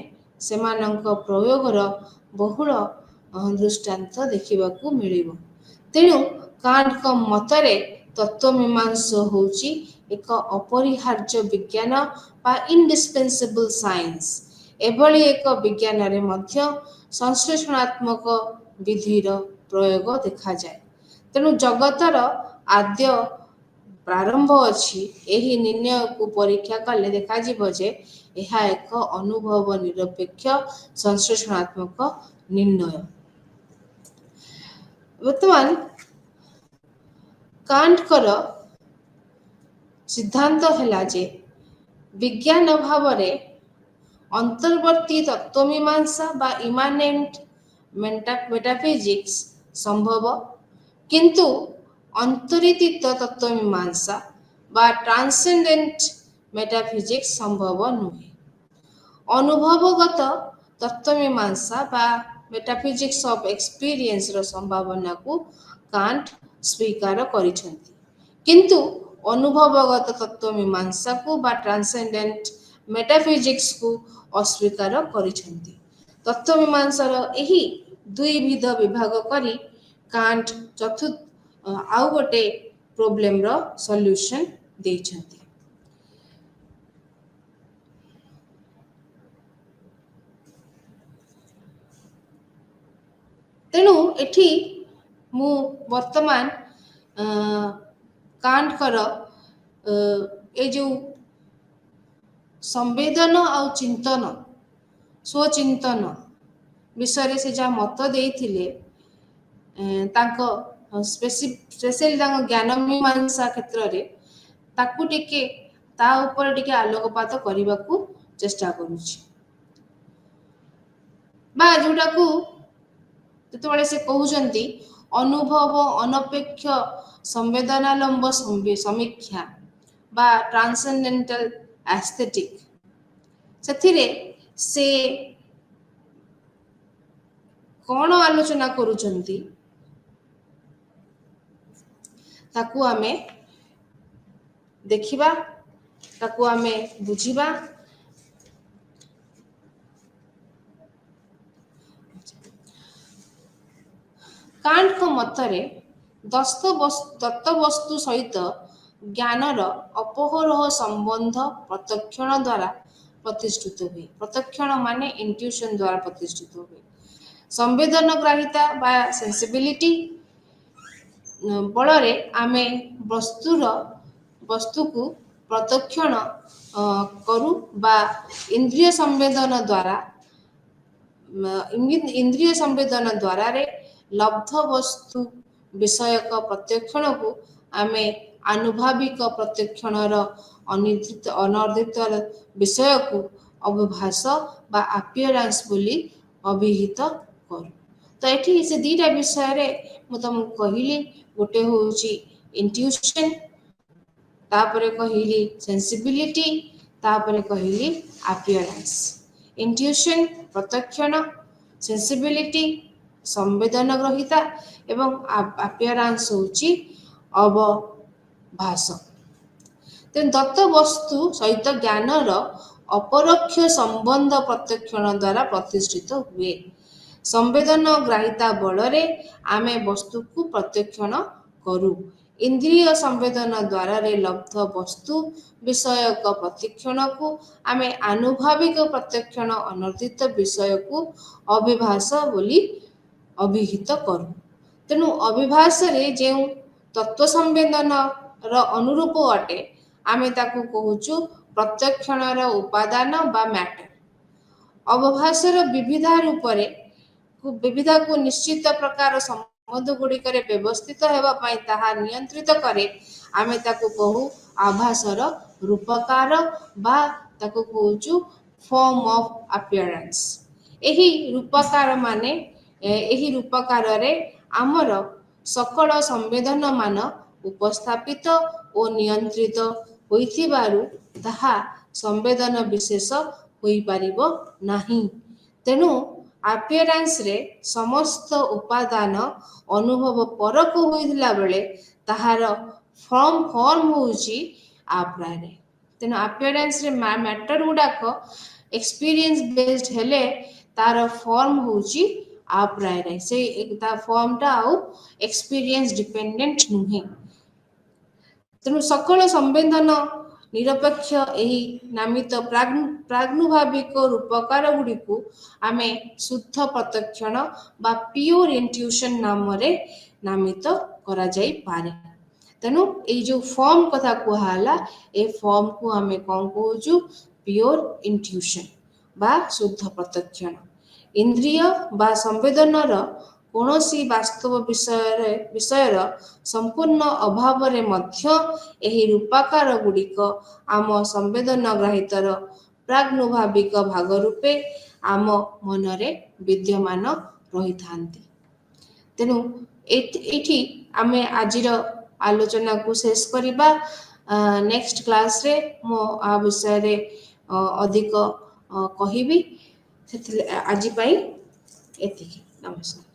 ସେମାନଙ୍କ ପ୍ରୟୋଗର ବହୁଳ ଦୃଷ୍ଟାନ୍ତ ଦେଖିବାକୁ ମିଳିବ। ତେଣୁ କାଣ୍ଟଙ୍କ ମତରେ ତତ୍ତ୍ୱମୀମାଂସା ହେଉଛି ଏକ ଅପରିହାର୍ଯ୍ୟ ବିଜ୍ଞାନ ବା ଇଣ୍ଡିସ୍ପେନ୍ସିବଲ୍ ସାଇନ୍ସ। ଏଭଳି ଏକ ବିଜ୍ଞାନରେ ମଧ୍ୟ ସଂଶ୍ଳେଷଣାତ୍ମକ ବିଧିର ପ୍ରୟୋଗ ଦେଖାଯାଏ। ତେଣୁ ଜଗତର ଆଦ୍ୟ ପ୍ରାରମ୍ଭ ଅଛି। ଏହି ନିର୍ଣ୍ଣୟକୁ ପରୀକ୍ଷା କଲେ ଦେଖାଯିବ ଯେ ଏହା ଏକ ଅନୁଭବ ନିରପେକ୍ଷ ସଂଶ୍ଳେଷଣାତ୍ମକ ନିର୍ଣ୍ଣୟ। ବର୍ତ୍ତମାନ କାଣ୍ଟଙ୍କର ସିଦ୍ଧାନ୍ତ ହେଲା ଯେ ବିଜ୍ଞାନ ଭାବରେ ଅନ୍ତର୍ବର୍ତ୍ତୀ ତତ୍ତ୍ୱମୀମାଂସା ବା ଇମାନେଣ୍ଟ ମେଟାଫିଜିକ୍ସ ସମ୍ଭବ, କିନ୍ତୁ ଅନ୍ତରୀତିତ ତତ୍ତ୍ୱମୀମାଂସା ବା ଟ୍ରାନ୍ସେଣ୍ଡେଣ୍ଟ ମେଟାଫିଜିକ୍ସ ସମ୍ଭବ ନୁହେଁ। ଅନୁଭବଗତ ତତ୍ତ୍ୱମୀମାଂସା ବା ମେଟାଫିଜିକ୍ସ ଅଫ ଏକ୍ସପିରିଏନ୍ସର ସମ୍ଭାବନାକୁ କାଣ୍ଟ ସ୍ୱୀକାର କରିଛନ୍ତି, କିନ୍ତୁ ଅନୁଭବଗତ ତତ୍ତ୍ୱମୀମାଂସାକୁ ବା ଟ୍ରାନ୍ସେଣ୍ଡେଣ୍ଟ ମେଟାଫିଜିକ୍ସକୁ ଅସ୍ୱୀକାର କରିଛନ୍ତି। ତତ୍ତ୍ୱମୀମାଂସାର ଏହି ଦୁଇ ବିଧ ବିଭାଗ କରି କାଣ୍ଟ ଆଉ ଗୋଟେ ପ୍ରୋବ୍ଲେମର ସଲ୍ୟୁସନ ଦେଇଛନ୍ତି। ତେଣୁ ଏଠି ମୁଁ ବର୍ତ୍ତମାନ କାଣ୍ଟଙ୍କର ଏ ଯେଉଁ ସମ୍ବେଦନ ଆଉ ଚିନ୍ତନ, ସ୍ୱଚିନ୍ତନ ବିଷୟରେ ସେ ଯାହା ମତ ଦେଇଥିଲେ, ତାଙ୍କ ସ୍ପେସିଆଲି ତାଙ୍କ ଜ୍ଞାନ ମୀମାଂସା କ୍ଷେତ୍ରରେ ତାକୁ ଟିକେ ତା ଉପରେ ଟିକେ ଆଲୋକପାତ କରିବାକୁ ଚେଷ୍ଟା କରୁଛି। ବା ଯୋଉଟାକୁ ଯେତେବେଳେ ସେ କହୁଛନ୍ତି ଅନୁଭବ ଅନପେକ୍ଷ ସମ୍ବେଦନାଲମ୍ବ ସମୀକ୍ଷା ବା ଟ୍ରାନ୍ସେଣ୍ଡେଣ୍ଟାଲ ଆସ୍ଥେଟିକ, ସେଥିରେ ସେ କ'ଣ ଆଲୋଚନା କରୁଛନ୍ତି ତାକୁ ଆମେ ଦେଖିବା, ତାକୁ ଆମେ ବୁଝିବା। କାଣ୍ଟଙ୍କ ମତରେ ଦତ୍ତବସ୍ତୁ ସହିତ ଜ୍ଞାନର ଅପହରୋହ ସମ୍ବନ୍ଧ ପ୍ରତ୍ୟକ୍ଷଣ ଦ୍ୱାରା ପ୍ରତିଷ୍ଠିତ ହୁଏ। ପ୍ରତ୍ୟକ୍ଷଣ ମାନେ ଇଣ୍ଟ୍ୟୁସନ ଦ୍ୱାରା ପ୍ରତିଷ୍ଠିତ ହୁଏ। ସମ୍ବେଦନଗ୍ରାହିତା ବା ସେନ୍ସିବିଲିଟି ବଳରେ ଆମେ ବସ୍ତୁକୁ ପ୍ରତ୍ୟକ୍ଷଣ କରୁ ବା ଇନ୍ଦ୍ରିୟ ସମ୍ବେଦନ ଦ୍ୱାରାରେ ଲବ୍ଧ ବସ୍ତୁ ବିଷୟକ ପ୍ରତ୍ୟକ୍ଷଣକୁ ଆମେ ଆନୁଭାବିକ ପ୍ରତ୍ୟକ୍ଷଣର ଅନର୍ଦ୍ଧିତ ବିଷୟକୁ ଅଭିଭାଷ ବା ଆପିୟରାନ୍ସ ବୋଲି ଅଭିହିତ କରୁ। ତ ଏଠି ସେ ଦୁଇଟା ବିଷୟରେ ମୁଁ ତମକୁ କହିଲି, ଗୋଟେ ହେଉଛି ଇଣ୍ଟ୍ୟୁସନ, ତାପରେ କହିଲି ସେନ୍ସିବିଲିଟି, ତାପରେ କହିଲି ଆପିୟରାନ୍ସ। ଇଣ୍ଟ୍ୟୁସନ ପ୍ରତ୍ୟକ୍ଷଣ, ସେନ୍ସିବିଲିଟି ସମ୍ବେଦନଗ୍ରହିତା ଏବଂ ଆପିୟରାନ୍ସ ହେଉଛି ଅବଭାଷ। ତେଣୁ ଦତ୍ତ ବସ୍ତୁ ସହିତ ଜ୍ଞାନର ଅପରୋକ୍ଷ ସମ୍ବନ୍ଧ ପ୍ରତ୍ୟକ୍ଷଣ ଦ୍ୱାରା ପ୍ରତିଷ୍ଠିତ ହୁଏ। ସମ୍ବେଦନଗ୍ରାହିତା ବଳରେ ଆମେ ବସ୍ତୁକୁ ପ୍ରତ୍ୟକ୍ଷଣ କରୁ। ଇନ୍ଦ୍ରିୟ ସମ୍ବେଦନ ଦ୍ୱାରାରେ ଲବ୍ଧ ବସ୍ତୁ ବିଷୟକ ପ୍ରତ୍ୟକ୍ଷଣକୁ ଆମେ ଆନୁଭାବିକ ପ୍ରତ୍ୟକ୍ଷଣ ଅନର୍ଦ୍ଧିତ ବିଷୟକୁ ଅଭିଭାଷ ବୋଲି ଅଭିହିତ କରୁ। ତେଣୁ ଅଭିଭାଷରେ ଯେଉଁ ତତ୍ତ୍ୱ ସମ୍ବେଦନର ଅନୁରୂପ ଅଟେ, ଆମେ ତାକୁ କହୁଛୁ ପ୍ରତ୍ୟକ୍ଷଣର ଉପାଦାନ ବା ମ୍ୟାଟର। ଅବଭାଷର ବିବିଧକୁ ନିଶ୍ଚିତ ପ୍ରକାର ସମ୍ବନ୍ଧ ଗୁଡ଼ିକରେ ବ୍ୟବସ୍ଥିତ ହେବା ପାଇଁ ତାହା ନିୟନ୍ତ୍ରିତ କରେ। ଆମେ ତାକୁ କହୁ ଆଭାସର ରୂପକାର ବା ତାକୁ କହୁଛୁ ଫର୍ମ ଅଫ୍ ଆପିୟରାନ୍ସ। ଏହି ରୂପକାରରେ ଆମର ସକଳ ସମ୍ବେଦନମାନ ଉପସ୍ଥାପିତ ଓ ନିୟନ୍ତ୍ରିତ ହୋଇଥିବାରୁ ତାହା ସମ୍ବେଦନ ବିଶେଷ ହୋଇପାରିବ ନାହିଁ। ତେଣୁ ଆପିୟରାନ୍ସରେ ସମସ୍ତ ଉପାଦାନ ଅନୁଭବ ପରକୁ ହୋଇଥିଲା ବେଳେ ତାହାର ଫର୍ମ ହେଉଛି ଆପ୍ରାୟରେ। ତେଣୁ ଆପିୟରାନ୍ସରେ ମ୍ୟାଟର ଗୁଡ଼ାକ ଏକ୍ସପିରିଏନ୍ସ ବେସ୍ଡ ହେଲେ ତାର ଫର୍ମ ହେଉଛି ଆପ୍ରାୟରେ। ତା ଫର୍ମଟା ଆଉ ଏକ୍ସପିରିଏନ୍ସ ଡିପେଣ୍ଡେଣ୍ଟ ନୁହେଁ। ତେଣୁ ସକଳ ସମ୍ବେଦନ ନିରପେକ୍ଷ ଏହି ନାମିତ ପ୍ରାଗ୍ନୁଭାବିକ ରୂପକାର ଗୁଡ଼ିକୁ ଆମେ ଶୁଦ୍ଧ ପ୍ରତ୍ୟକ୍ଷଣ ବା ପିଓର ଇଣ୍ଟ୍ୟୁସନ ନାମରେ ନାମିତ କରାଯାଇପାରେ। ତେଣୁ ଏଇ ଯୋଉ ଫର୍ମ କଥା କୁହାହେଲା, ଏ ଫର୍ମକୁ ଆମେ କ'ଣ କହୁଛୁ? ପିଓର ଇଣ୍ଟ୍ୟୁସନ ବା ଶୁଦ୍ଧ ପ୍ରତ୍ୟକ୍ଷଣ। ଇନ୍ଦ୍ରିୟ ବା ସମ୍ବେଦନର କୌଣସି ବାସ୍ତବ ବିଷୟର ସମ୍ପୂର୍ଣ୍ଣ ଅଭାବରେ ମଧ୍ୟ ଏହି ରୂପାକାର ଗୁଡ଼ିକ ଆମ ସମ୍ବେଦନଗ୍ରାହୀତାର ପ୍ରାଗ୍ନୁଭାବିକ ଭାଗ ରୂପେ ଆମ ମନରେ ବିଦ୍ୟମାନ ରହିଥାନ୍ତି। ତେଣୁ ଏଇଠି ଆମେ ଆଜିର ଆଲୋଚନାକୁ ଶେଷ କରିବା। ନେକ୍ସଟ କ୍ଲାସରେ ମୁଁ ଆ ବିଷୟରେ ଅଧିକ କହିବି। ଆଜି ପାଇଁ ଏତିକି। ନମସ୍କାର।